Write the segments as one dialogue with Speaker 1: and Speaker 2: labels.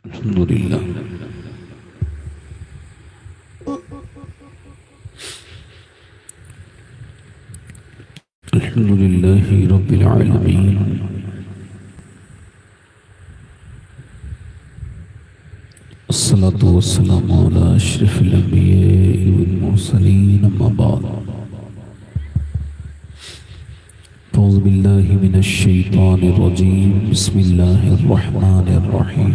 Speaker 1: الحمدللہ الحمدللہ رب العالمین الصلاة والسلام علی اشرف الانبیاء والمرسلین اما بعد اعوذ باللہ من الشیطان الرجیم بسم اللہ الرحمن الرحیم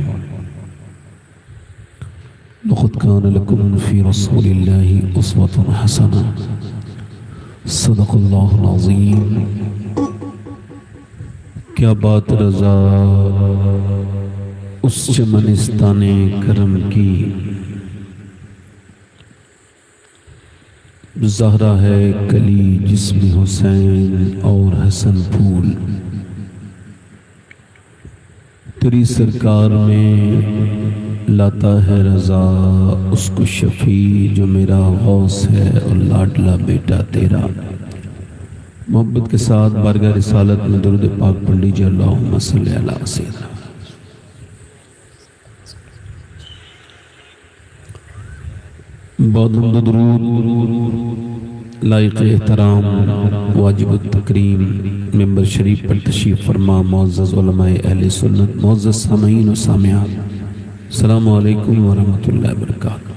Speaker 1: لقد كان لكم في رسول الله أسوة حسنة صدق اللہ العظیم۔ کیا بات رضا اس چمنستان کرم کی، زہرا ہے کلی جس میں حسین اور حسن پھول، تیری سرکار میں لاتا ہے رضا اس کو شفیع جو میرا غوث ہے اور لاڈلا بیٹا تیرا۔ محبت کے ساتھ بارگاہ رسالت میں درود پاک پڑھ لیجیے، اللہم صلی علی سیدنا۔ بہت حمد و درود لائق احترام واجب التکریم ممبر شریف پر تشریف فرما معزز علماء اہل سنت، معزز سامعین و سامعات، السلام علیکم ورحمۃ اللہ وبرکاتہ۔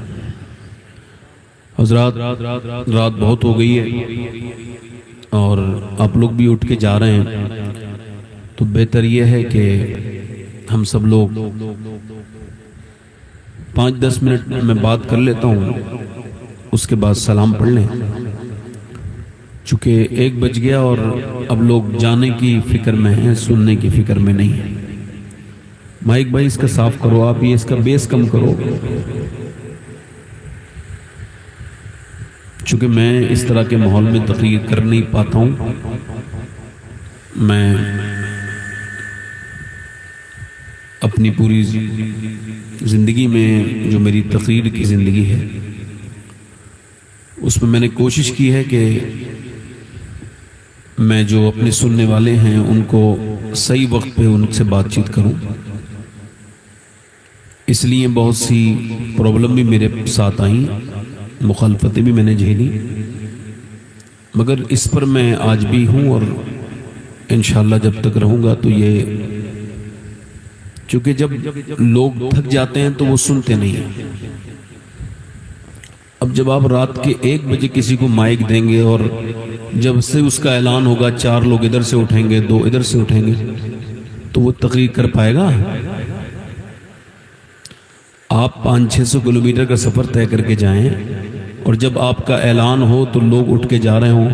Speaker 1: حضرات، رات بہت ہو گئی ہے اور آپ لوگ بھی اٹھ کے جا رہے ہیں، تو بہتر یہ ہے کہ ہم سب لوگ 5-10 منٹ میں بات کر لیتا ہوں، اس کے بعد سلام پڑھ لیں، چونکہ 1 بج گیا اور اب لوگ جانے کی فکر میں ہیں، سننے کی فکر میں نہیں ہیں۔ مائک بھائی اس کا صاف کرو، آپ یہ اس کا بیس کم کرو، چونکہ میں اس طرح کے ماحول میں تقریر کر نہیں پاتا ہوں۔ میں اپنی پوری زندگی میں جو میری تقریر کی زندگی ہے، اس میں میں نے کوشش کی ہے کہ میں جو اپنے سننے والے ہیں ان کو صحیح وقت پہ ان سے بات چیت کروں۔ اس لیے بہت سی پرابلم بھی میرے ساتھ آئیں، مخالفتیں بھی میں نے جھیلی، مگر اس پر میں آج بھی ہوں اور انشاءاللہ جب تک رہوں گا تو یہ، چونکہ جب لوگ تھک جاتے ہیں تو وہ سنتے نہیں ہیں۔ اب جب آپ رات کے 1 بجے کسی کو مائک دیں گے اور جب سے اس کا اعلان ہوگا 4 لوگ ادھر سے اٹھیں گے، 2 ادھر سے اٹھیں گے، تو وہ تقریر کر پائے گا؟ آپ 500-600 کلومیٹر کا سفر طے کر کے جائیں اور جب آپ کا اعلان ہو تو لوگ اٹھ کے جا رہے ہوں،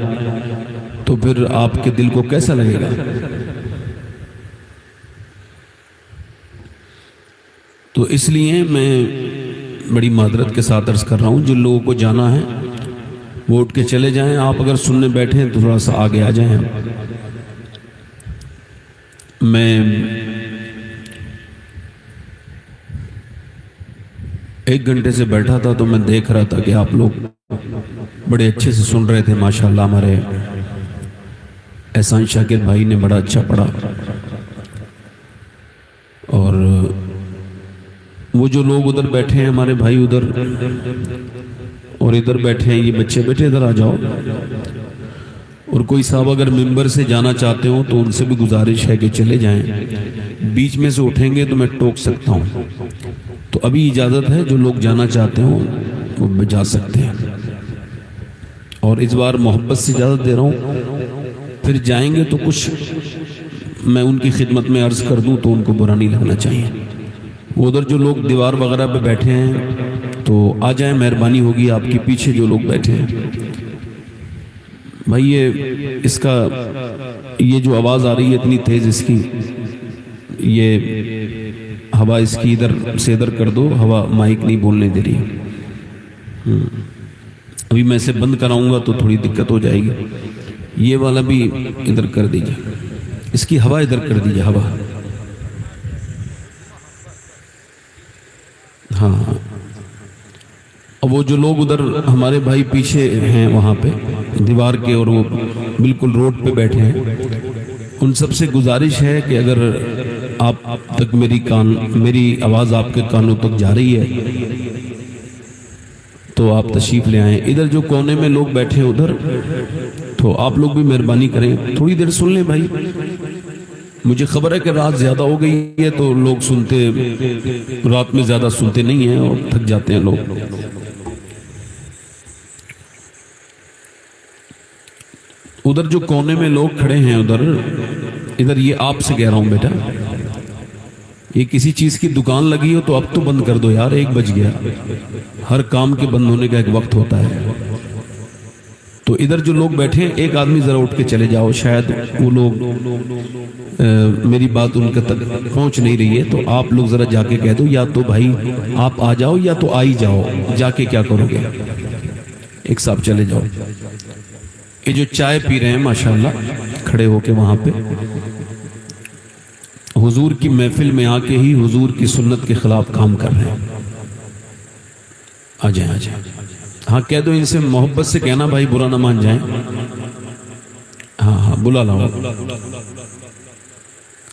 Speaker 1: تو پھر آپ کے دل کو کیسا لگے گا؟ تو اس لیے میں بڑی معذرت کے ساتھ عرض کر رہا ہوں، جن لوگوں کو جانا ہے وہ اٹھ کے چلے جائیں، آپ اگر سننے بیٹھے ہیں تو تھوڑا سا آگے آ جائیں۔ میں 1 گھنٹے سے بیٹھا تھا تو میں دیکھ رہا تھا کہ آپ لوگ بڑے اچھے سے سن رہے تھے، ماشاءاللہ۔ ہمارے احسان شاکر بھائی نے بڑا اچھا پڑھا، اور وہ جو لوگ ادھر بیٹھے ہیں ہمارے بھائی ادھر اور ادھر بیٹھے ہیں، یہ بچے بیٹھے ادھر آ جاؤ، اور کوئی صاحب اگر ممبر سے جانا چاہتے ہوں تو ان سے بھی گزارش ہے کہ چلے جائیں، بیچ میں سے اٹھیں گے تو میں ٹوک سکتا ہوں۔ تو ابھی اجازت ہے، جو لوگ جانا چاہتے ہوں وہ جا سکتے ہیں، اور اس بار محبت سے اجازت دے رہا ہوں، پھر جائیں گے تو کچھ میں ان کی خدمت میں عرض کر دوں تو ان کو برا نہیں لگنا چاہیے۔ وہ ادھر جو لوگ دیوار وغیرہ پہ بیٹھے ہیں تو آ جائیں، مہربانی ہوگی آپ کے پیچھے جو لوگ بیٹھے ہیں۔ بھائی یہ اس کا یہ جو آواز آ رہی ہے اتنی تیز، اس کی یہ ہوا اس کی ادھر سے ادھر کر دو، ہوا مائک نہیں بولنے دے رہی۔ ابھی میں اسے بند کراؤں گا تو تھوڑی دقت ہو جائے گی، یہ والا بھی ادھر کر دیجئے، اس کی ہوا ادھر کر دیجئے، ہوا۔ ہاں، اب وہ جو لوگ ادھر ہمارے بھائی پیچھے ہیں وہاں پہ دیوار کے، اور وہ بالکل روڈ پہ بیٹھے ہیں، ان سب سے گزارش ہے کہ اگر آپ تک میری آواز آپ کے کانوں تک جا رہی ہے تو آپ تشریف لے آئیں. ادھر جو کونے میں لوگ بیٹھے ہیں ادھر تو آپ لوگ بھی مہربانی کریں, تھوڑی دیر سن لیں بھائی. مجھے خبر ہے کہ رات زیادہ ہو گئی ہے تو لوگ رات میں زیادہ سنتے نہیں ہیں اور تھک جاتے ہیں لوگ. ادھر جو کونے میں لوگ کھڑے ہیں ادھر یہ آپ سے کہہ رہا ہوں بیٹا, یہ کسی چیز کی دکان لگی ہو تو اب تو بند کر دو یار, 1 بج گیا. ہر کام کے بند ہونے کا ایک وقت ہوتا ہے. تو ادھر جو لوگ بیٹھے ہیں ایک آدمی ذرا اٹھ کے چلے جاؤ, شاید وہ لوگ میری بات ان کے تک پہنچ نہیں رہی ہے تو آپ لوگ ذرا جا کے کہہ دو, یا تو بھائی آپ آ جاؤ یا تو آئی جاؤ. جا کے کیا کرو گے, ایک صاحب چلے جاؤ. یہ جو چائے پی رہے ہیں ماشاءاللہ کھڑے ہو کے وہاں پہ, حضور کی محفل میں آ کے ہی حضور کی سنت کے خلاف کام کر رہے ہیں. آ جائیں. ہاں کہہ دو ان سے, محبت سے کہنا بھائی برا نہ مان جائیں. ہاں بلا لاؤ.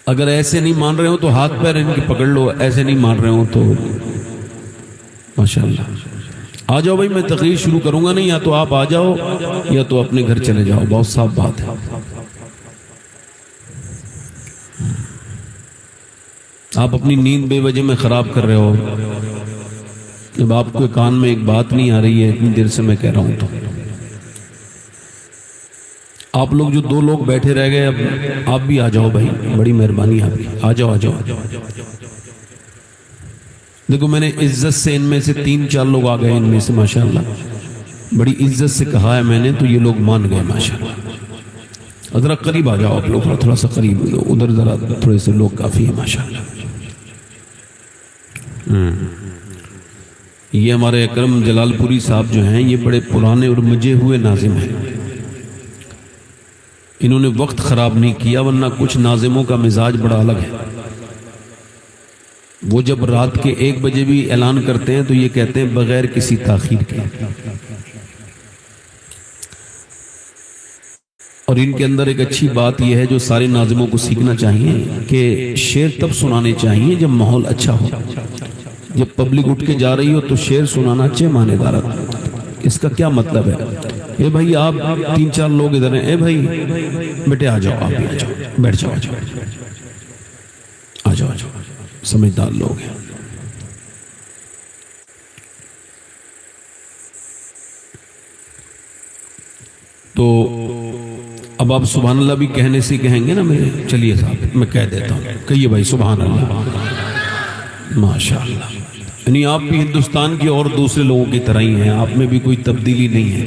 Speaker 1: اگر ایسے نہیں مان رہے ہو تو ہاتھ پیر ان کے پکڑ لو, ایسے نہیں مان رہے ہو تو ماشاءاللہ آ جاؤ بھائی. میں تقریر شروع کروں گا نہیں, یا تو آپ آ جاؤ یا تو اپنے گھر چلے جاؤ. بہت صاف بات ہے. آپ اپنی نیند بے وجہ میں خراب کر رہے ہو. جب آپ کو کان میں ایک بات نہیں آ رہی ہے اتنی دیر سے میں کہہ رہا ہوں تو آپ لوگ جو 2 لوگ بیٹھے رہ گئے, اب آپ بھی آ جاؤ بھائی, بڑی مہربانی آپ کی. آ جاؤ. دیکھو میں نے عزت سے ان میں سے 3-4 لوگ آ گئے, ان میں سے ماشاءاللہ بڑی عزت سے کہا ہے میں نے تو یہ لوگ مان گئے ماشاءاللہ. ذرا قریب آ جاؤ آپ لوگ, تھوڑا سا قریب, ادھر ذرا تھوڑے سے لوگ کافی ہیں ماشاءاللہ. یہ ہمارے اکرم جلال پوری صاحب جو ہیں یہ بڑے پرانے اور مجھے ہوئے ناظم ہیں. انہوں نے وقت خراب نہیں کیا, ورنہ کچھ ناظموں کا مزاج بڑا الگ ہے. وہ جب رات کے 1 بجے بھی اعلان کرتے ہیں تو یہ کہتے ہیں بغیر کسی تاخیر کے. اور ان کے اندر ایک اچھی بات یہ ہے جو سارے ناظموں کو سیکھنا چاہیے کہ شعر تب سنانے چاہیے جب ماحول اچھا ہو. جب پبلک اٹھ کے جا رہی ہو تو شعر سنانا اچھے معنی دار. اس کا کیا مطلب ہے, اے بھائی آپ 3-4 لوگ ادھر ہیں, اے بھائی بیٹے آ جاؤ, آپ بھی آ جاؤ, بیٹھ جاؤ, آ جاؤ, سمجھدار لوگ ہیں. تو اب آپ سبحان اللہ بھی کہنے سے کہیں گے نا میرے. چلیے صاحب میں کہہ دیتا ہوں, کہیے بھائی سبحان اللہ ماشاءاللہ. یعنی آپ بھی ہندوستان کے اور دوسرے لوگوں کی طرح ہی ہیں, آپ میں بھی کوئی تبدیلی نہیں ہے.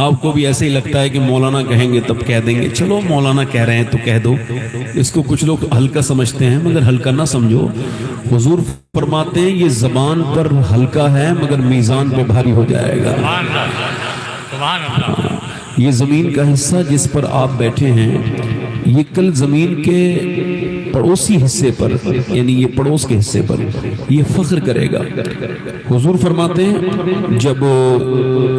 Speaker 1: آپ کو بھی ایسے ہی لگتا ہے کہ مولانا کہیں گے تب کہہ دیں گے, چلو مولانا کہہ رہے ہیں تو کہہ دو. اس کو کچھ لوگ ہلکا سمجھتے ہیں, مگر ہلکا نہ سمجھو. حضور فرماتے ہیں یہ زبان پر ہلکا ہے مگر میزان پہ بھاری ہو جائے گا. یہ زمین کا حصہ جس پر آپ بیٹھے ہیں یہ کل زمین کے پڑوسی حصے پر, یعنی یہ پڑوس کے حصے پر یہ فخر کرے گا. حضور فرماتے ہیں جب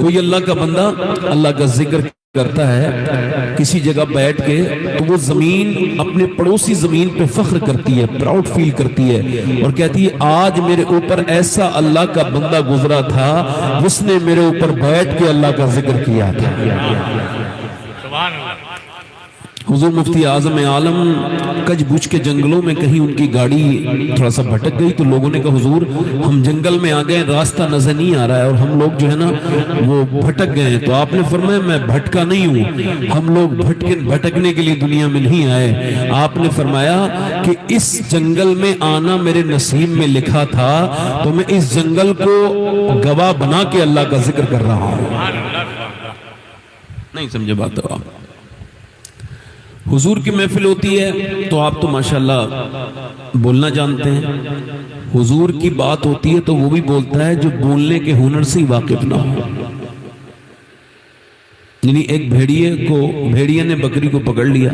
Speaker 1: کوئی اللہ کا بندہ اللہ کا ذکر کرتا ہے کسی جگہ بیٹھ کے تو وہ زمین اپنے پڑوسی زمین پہ فخر کرتی ہے, پراؤڈ فیل کرتی ہے اور کہتی ہے آج میرے اوپر ایسا اللہ کا بندہ گزرا تھا جس نے میرے اوپر بیٹھ کے اللہ کا ذکر کیا تھا. حضور مفتی اعظم عالم کج بج کے جنگلوں میں کہیں ان کی گاڑی تھوڑا سا بھٹک گئی تو لوگوں نے کہا حضور ہم جنگل میں آ گئے, راستہ نظر نہیں آ رہا ہے اور ہم لوگ جو ہے نا وہ بھٹک گئے ہیں. تو آپ نے فرمایا میں بھٹکا نہیں ہوں, ہم لوگ بھٹکنے کے لیے دنیا میں نہیں آئے. آپ نے فرمایا کہ اس جنگل میں آنا میرے نصیب میں لکھا تھا تو میں اس جنگل کو گواہ بنا کے اللہ کا ذکر کر رہا ہوں. نہیں سمجھے بات ہے. حضور کی محفل ہوتی ہے تو آپ تو ماشاءاللہ بولنا جانتے ہیں. حضور کی بات ہوتی ہے تو وہ بھی بولتا ہے جو بولنے کے ہنر سے ہی واقف نہ ہو. یعنی ایک بھیڑیے نے بکری کو پکڑ لیا,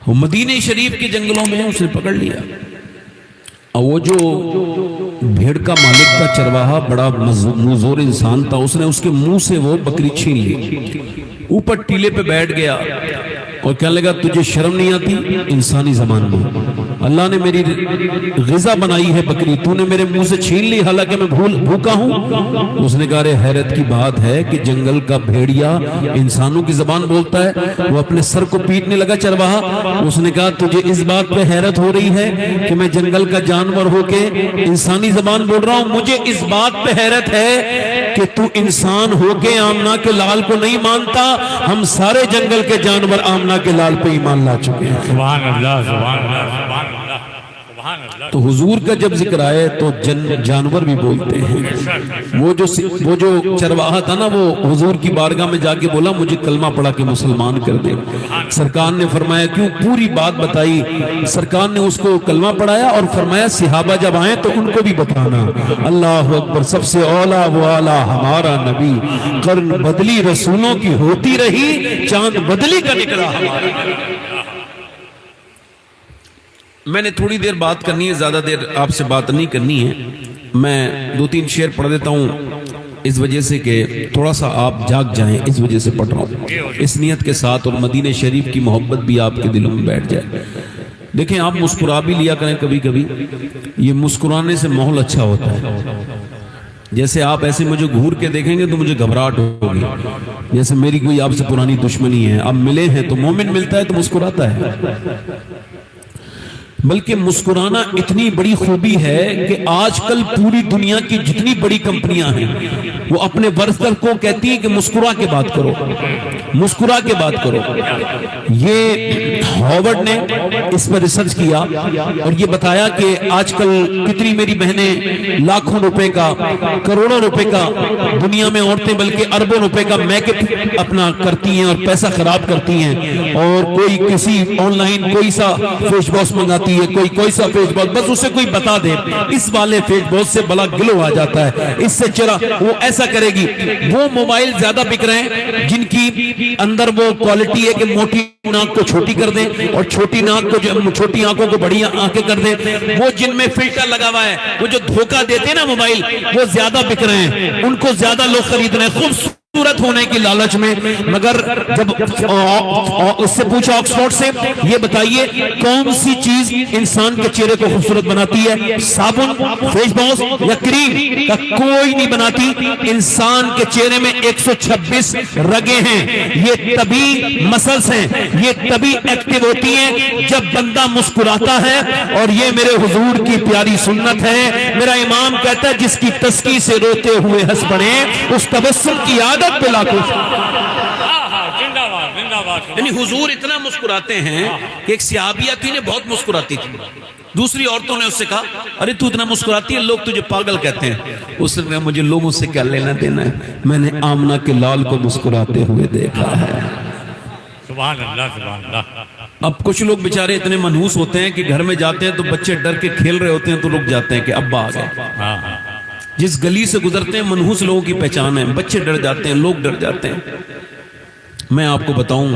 Speaker 1: مدینہ شریف کے جنگلوں میں اس نے پکڑ لیا, اور وہ جو بھیڑ کا مالک تھا چرواہا بڑا مزور انسان تھا, اس نے اس کے منہ سے وہ بکری چھین لی, اوپر ٹیلے پہ بیٹھ گیا اور کہنے لگا تجھے شرم نہیں آتی انسانی زبان میں؟ اللہ نے میری غذا بنائی ہے بکری، تو نے میرے منہ سے چھین لی حالانکہ میں بھوکا ہوں۔ اس نے کہا حیرت کی بات ہے کہ جنگل کا بھیڑیا انسانوں کی زبان بولتا ہے۔ وہ اپنے سر کو پیٹنے لگا چرواہا۔ اس نے کہا تجھے اس بات پہ حیرت ہو رہی ہے کہ میں جنگل کا جانور ہو کے انسانی زبان بول رہا ہوں؟ مجھے اس بات پہ حیرت ہے کہ تو انسان ہو کے آمنہ کے لال کو نہیں مانتا۔ ہم سارے جنگل کے جانور آمنہ کے لال پہ ایمان لا چکے ہیں۔
Speaker 2: سبحان اللہ سبحان اللہ سبحان اللہ سبحان اللہ۔
Speaker 1: تو حضور کا جب ذکر آئے تو جانور بھی بولتے ہیں۔ وہ جو چرواہا تھا نا، وہ حضور کی بارگاہ میں جا کے بولا مجھے کلمہ پڑھا کے مسلمان کر دے۔ سرکار نے فرمایا کیوں؟ پوری بات بتائی۔ سرکار نے اس کو کلمہ پڑھایا اور فرمایا صحابہ جب آئیں تو ان کو بھی بتانا۔ اللہ اکبر، سب سے اولا و اعلیٰ ہمارا نبی، قرن بدلی رسولوں کی ہوتی رہی، چاند بدلی کا نکلا ہمارا۔ میں نے تھوڑی دیر بات کرنی ہے، زیادہ دیر آپ سے بات نہیں کرنی ہے۔ میں 2-3 شعر پڑھ دیتا ہوں اس وجہ سے کہ تھوڑا سا آپ جاگ جائیں، اس وجہ سے پڑھ رہا ہوں اس نیت کے ساتھ، اور مدینہ شریف کی محبت بھی آپ کے دلوں میں بیٹھ جائے۔ دیکھیں آپ مسکرا بھی لیا کریں کبھی کبھی، یہ مسکرانے سے ماحول اچھا ہوتا ہے۔ جیسے آپ ایسے مجھے گھور کے دیکھیں گے تو مجھے گھبراہٹ ہوگی، جیسے میری کوئی آپ سے پرانی دشمنی ہے، اب ملے ہیں تو مومن ملتا ہے تو مسکراتا ہے۔ بلکہ مسکرانا اتنی بڑی خوبی ہے کہ آج کل پوری دنیا کی جتنی بڑی کمپنیاں ہیں وہ اپنے ورکر کو کہتی ہیں کہ مسکرا کے بات کرو، مسکرا کے بات کرو۔ یہ ہارورڈ نے اس پر ریسرچ کیا اور یہ بتایا کہ آج کل کتنی میری بہنیں لاکھوں روپے کا، کروڑوں روپے کا، دنیا میں عورتیں بلکہ اربوں روپے کا میک اپ اپنا کرتی ہیں اور پیسہ خراب کرتی ہیں، اور کوئی کسی آن لائن کوئی سا فیس واش منگاتی ہے، کوئی سا فیس واش، بس اسے کوئی بتا دے اس والے فیس واش سے بلا گلو آ جاتا ہے، اس سے چرا وہ ایسا کرے گی۔ وہ موبائل زیادہ بک رہے ہیں جن کی اندر وہ کوالٹی ہے کہ موٹی ناک کو چھوٹی کر دیں اور چھوٹی ناک کو، چھوٹی آنکھوں کو بڑی آنکھیں کر دیں۔ وہ جن میں فلٹر لگا ہوا ہے، وہ جو دھوکہ دیتے ہیں نا موبائل، وہ زیادہ بک رہے ہیں، ان کو زیادہ لوگ خرید رہے ہیں خوبصورت ہونے کی لالچ میں۔ مگر جب اس سے پوچھا آکسفورڈ سے، یہ بتائیے کون سی چیز انسان کے چہرے کو خوبصورت بناتی ہے؟ صابن، فیس واش یا کریم؟ کا کوئی نہیں بناتی۔ انسان کے چہرے میں 126 رگیں ہیں، یہ تبھی مسلس ہیں، یہ تبھی ایکٹیو ہوتی ہیں جب بندہ مسکراتا ہے، اور یہ میرے حضور کی پیاری سنت ہے۔ میرا امام کہتا ہے جس کی تسکی سے روتے ہوئے ہنس پڑے، اس تبسم کی عادت پہ لاکھوں۔ یعنی حضور اتنا مسکراتے ہیں کہ ایک صحابیہ تھی نے بہت مسکراتی تھی، دوسری عورتوں نے اس سے کہا ارے تو اتنا مسکراتی ہے، لوگ تجھے پاگل کہتے ہیں۔ اس نے کہا مجھے لوگوں سے کیا لینا دینا ہے، میں نے آمنہ کے لال کو مسکراتے ہوئے دیکھا ہے۔
Speaker 2: سبحان اللہ سبحان اللہ۔
Speaker 1: اب کچھ لوگ بیچارے اتنے منحوس ہوتے ہیں کہ گھر میں جاتے ہیں تو بچے ڈر کے کھیل رہے ہوتے ہیں تو رک جاتے ہیں کہ ابا آ گئے۔ جس گلی سے گزرتے ہیں منحوس لوگوں کی پہچان ہے، بچے ڈر جاتے ہیں، لوگ ڈر جاتے ہیں۔ میں آپ کو بتاؤں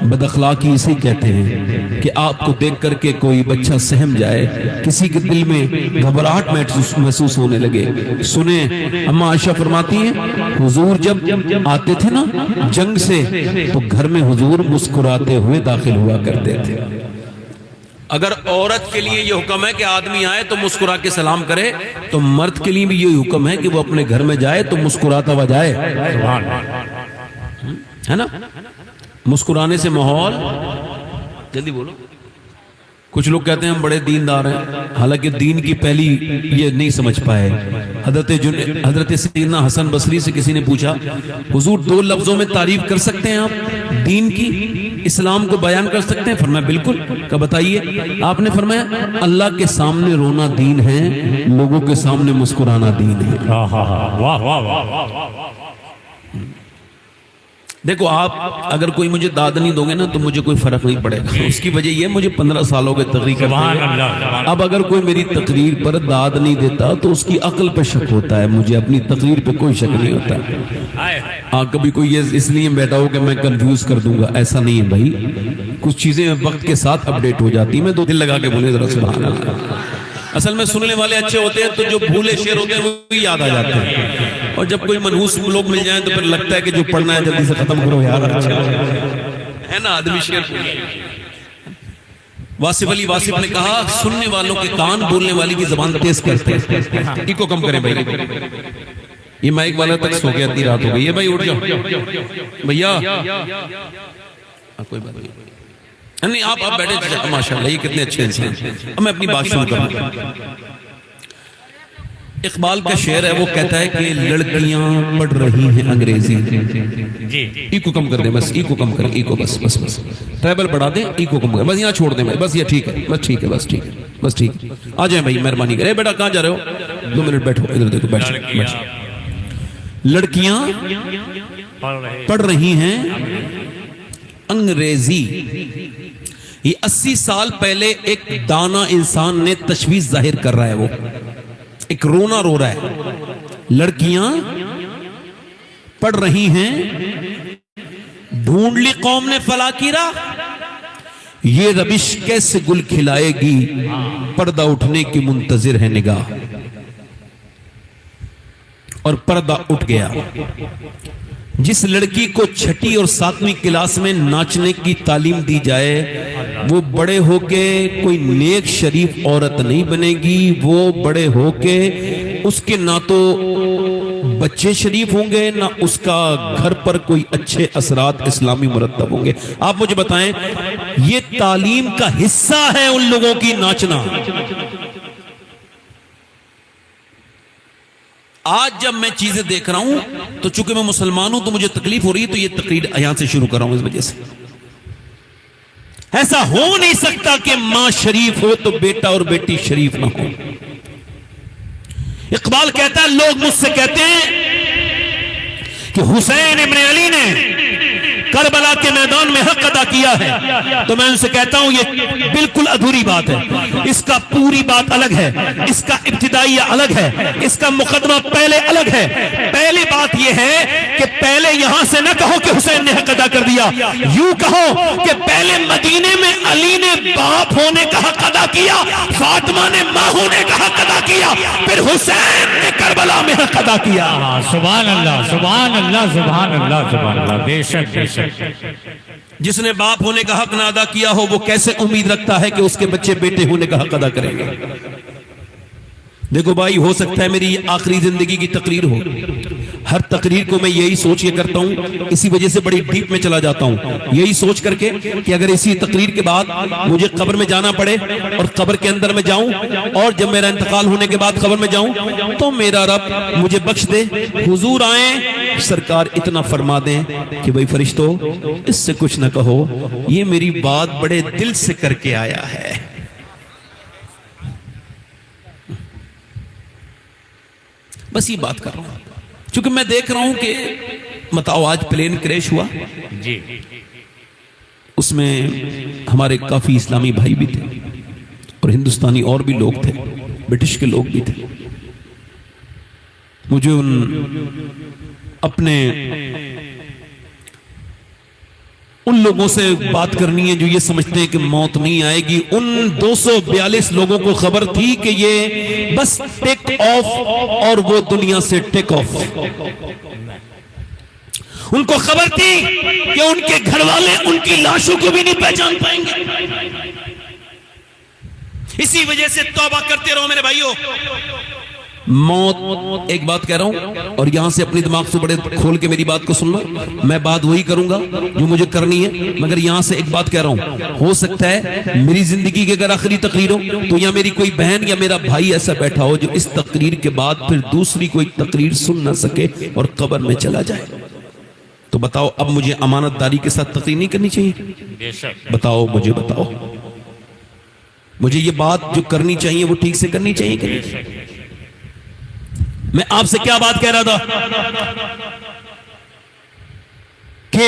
Speaker 1: بد اخلاقی اسے کہتے ہیں کہ آپ کو دیکھ کر کے کوئی بچہ سہم جائے، کسی کے دل میں گھبراہٹ محسوس ہونے لگے۔ سنیں اما عائشہ فرماتی ہیں حضور جب آتے تھے نا جنگ سے تو گھر میں حضور مسکراتے ہوئے داخل ہوا کرتے تھے۔ اگر عورت کے لیے یہ حکم ہے کہ آدمی آئے تو مسکرا کے سلام کرے، تو مرد کے لیے بھی یہ حکم ہے کہ وہ اپنے گھر میں جائے تو مسکراتا ہوا جائے، ہے نا؟ مسکرانے سے ماحول، جلدی بولو۔ کچھ لوگ کہتے ہیں ہم بڑے دیندار ہیں، حالانکہ دین کی پہلی یہ نہیں سمجھ پائے۔ حضرت سیدنا حسن بصری سے کسی نے پوچھا حضور 2 لفظوں میں تعریف کر سکتے ہیں آپ دین کی، اسلام کو بیان کر سکتے ہیں؟ فرمایا بالکل۔ کہ بتائیے؟ آپ نے فرمایا اللہ کے سامنے رونا دین ہے، لوگوں کے سامنے مسکرانا دین ہے۔
Speaker 2: واہ واہ واہ واہ۔
Speaker 1: دیکھو آپ اگر کوئی مجھے داد نہیں دو گے نا تو مجھے کوئی فرق نہیں پڑے گا، اس کی وجہ یہ مجھے 15 سال ہو گئے تقریر کرتے ہیں۔ اب اگر کوئی میری تقریر پر داد نہیں دیتا تو اس کی عقل پہ شک ہوتا ہے، مجھے اپنی تقریر پہ کوئی شک نہیں ہوتا۔ کبھی کوئی اس لیے بیٹھا ہو کہ میں کنفیوز کر دوں گا، ایسا نہیں ہے بھائی، کچھ چیزیں وقت کے ساتھ اپڈیٹ ہو جاتی ہیں۔ میں 2 دل لگا کے بولے ذرا سبحان اللہ۔ اصل میں سننے والے اچھے ہوتے ہیں تو جو بھولے شعر ہوتے ہیں وہ یاد آ جاتے ہیں، اور جب کوئی منحوس لوگ مل جائیں تو پھر لگتا ہے کہ جو پڑھنا ہے جلدی سے ختم کرو یار، اچھا ہے نا آدمی شیر واصف علی واصف نے کہا سننے والوں کے کان بولنے والی کی زبان تیز کرتے ہیں. ایکو کم کریں بھائی. یہ مائک والا تک سو گیا, اتنی رات ہو گئی ہے بھائی, اٹھ جاؤ بھیا. کوئی بات نہیں, آپ بیٹھے ماشاءاللہ, یہ کتنے اچھے انسان. اب میں اپنی بات شروع کروں. اقبال کا شعر ہے, وہ کہتا ہے کہ لڑکیاں پڑھ رہی ہیں انگریزی. ایکو کم کر دیں بس, ایکو کم کریں, ایکو بس بس بس, ٹریبل بڑھا دیں, ایکو کم کریں بس, یہاں چھوڑ دیں بس, یہ ٹھیک ہے بس, ٹھیک ہے بس, ٹھیک ہے بس, ٹھیک ہے. آ جائیں بھائی, مہربانی کریں. بیٹا کہاں جا رہے ہو؟ 2 منٹ بیٹھو, ادھر دیکھو, بیٹھ. لڑکیاں پڑھ رہی ہیں انگریزی. یہ 80 سال پہلے ایک دانا انسان نے تشویش ظاہر کر رہا ہے, وہ ایک رونا رو رہا ہے. لڑکیاں پڑھ رہی ہیں, ڈھونڈ لی قوم نے فلاں کی راہ, یہ ربش کیسے گل کھلائے گی, پردہ اٹھنے کی منتظر ہے نگاہ. اور پردہ اٹھ گیا. جس لڑکی کو 6 اور 7ویں کلاس میں ناچنے کی تعلیم دی جائے, وہ بڑے ہو کے کوئی نیک شریف عورت نہیں بنے گی. وہ بڑے ہو کے اس کے نہ تو بچے شریف ہوں گے, نہ اس کا گھر پر کوئی اچھے اثرات اسلامی مرتب ہوں گے. آپ مجھے بتائیں, یہ تعلیم کا حصہ ہے ان لوگوں کی ناچنا. آج جب میں چیزیں دیکھ رہا ہوں تو چونکہ میں مسلمان ہوں تو مجھے تکلیف ہو رہی ہے, تو یہ تقریر یہاں سے شروع کر رہا ہوں. اس وجہ سے ایسا ہو نہیں سکتا کہ ماں شریف ہو تو بیٹا اور بیٹی شریف نہ ہو. اقبال کہتا ہے, لوگ مجھ سے کہتے ہیں کہ حسین ابن علی نے کربلا کے میدان میں حق ادا کیا ہے, تو میں ان سے کہتا ہوں یہ بالکل ادھوری بات ہے. اس کا پوری بات الگ ہے, اس کا ابتدائیہ الگ ہے, اس کا مقدمہ پہلے الگ ہے. پہلی بات یہ ہے کہ پہلے یہاں سے نہ کہو کہ حسین نے حق ادا کر دیا, یوں کہو کہ پہلے مدینے میں علی نے باپ ہونے کا حق ادا کیا, فاطمہ نے ماں ہونے کا حق ادا کیا, پھر حسین نے کربلا میں حق ادا کیا.
Speaker 2: سبحان اللہ, سبحان اللہ, سبحان اللہ, سبحان اللہ. بے شک, بے شک.
Speaker 1: جس نے باپ ہونے کا حق نہ ادا کیا ہو, وہ کیسے امید رکھتا ہے کہ اس کے بچے بیٹے ہونے کا حق ادا کریں گے؟ دیکھو بھائی, ہو سکتا ہے میری آخری زندگی کی تقریر ہو. ہر تقریر کو میں یہی سوچ کے کرتا ہوں, اسی وجہ سے بڑی ڈیپ میں چلا جاتا ہوں, یہی سوچ کر کے کہ اگر اسی تقریر کے بعد مجھے قبر میں جانا پڑے اور قبر کے اندر میں جاؤں, اور جب میرا انتقال ہونے کے بعد قبر میں جاؤں, تو میرا رب مجھے بخش دے, حضور آئیں, سرکار اتنا فرما دیں کہ بھئی فرشتوں اس سے کچھ نہ کہو, یہ میری بات بڑے دل سے کر کے آیا ہے. بس یہ بات کر رہا ہوں, چونکہ میں دیکھ رہا ہوں کہ بتاؤ آج پلین کریش ہوا,
Speaker 2: جی,
Speaker 1: اس میں ہمارے کافی اسلامی بھائی بھی تھے اور ہندوستانی اور بھی لوگ تھے, برٹش کے لوگ بھی تھے. مجھے ان لوگوں سے بات کرنی ہے جو یہ سمجھتے ہیں کہ موت نہیں آئے گی. ان 242 لوگوں کو خبر تھی کہ یہ بس ٹیک آف اور وہ دنیا سے ٹیک آف. ان کو خبر تھی کہ ان کے گھر والے ان کی لاشوں کو بھی نہیں پہچان پائیں گے. اسی وجہ سے توبہ کرتے رہو میرے بھائیو. موت, ایک بات کہہ رہا ہوں اور یہاں سے اپنی دماغ سے بڑے کھول کے میری بات کو سننا, میں بات وہی کروں گا جو مجھے کرنی ہے, مگر یہاں سے ایک بات کہہ رہا ہوں, ہو سکتا ہے میری زندگی کی اگر آخری تقریر ہو تو یا میری کوئی بہن یا میرا بھائی ایسا بیٹھا ہو جو اس تقریر کے بعد پھر دوسری کوئی تقریر سن نہ سکے اور قبر میں چلا جائے. تو بتاؤ اب مجھے امانت داری کے ساتھ تقریر نہیں کرنی چاہیے؟ بتاؤ, مجھے بتاؤ, مجھے یہ بات جو کرنی چاہیے وہ ٹھیک سے کرنی چاہیے کہ نہیں؟ میں آپ سے کیا بات کہہ رہا تھا کہ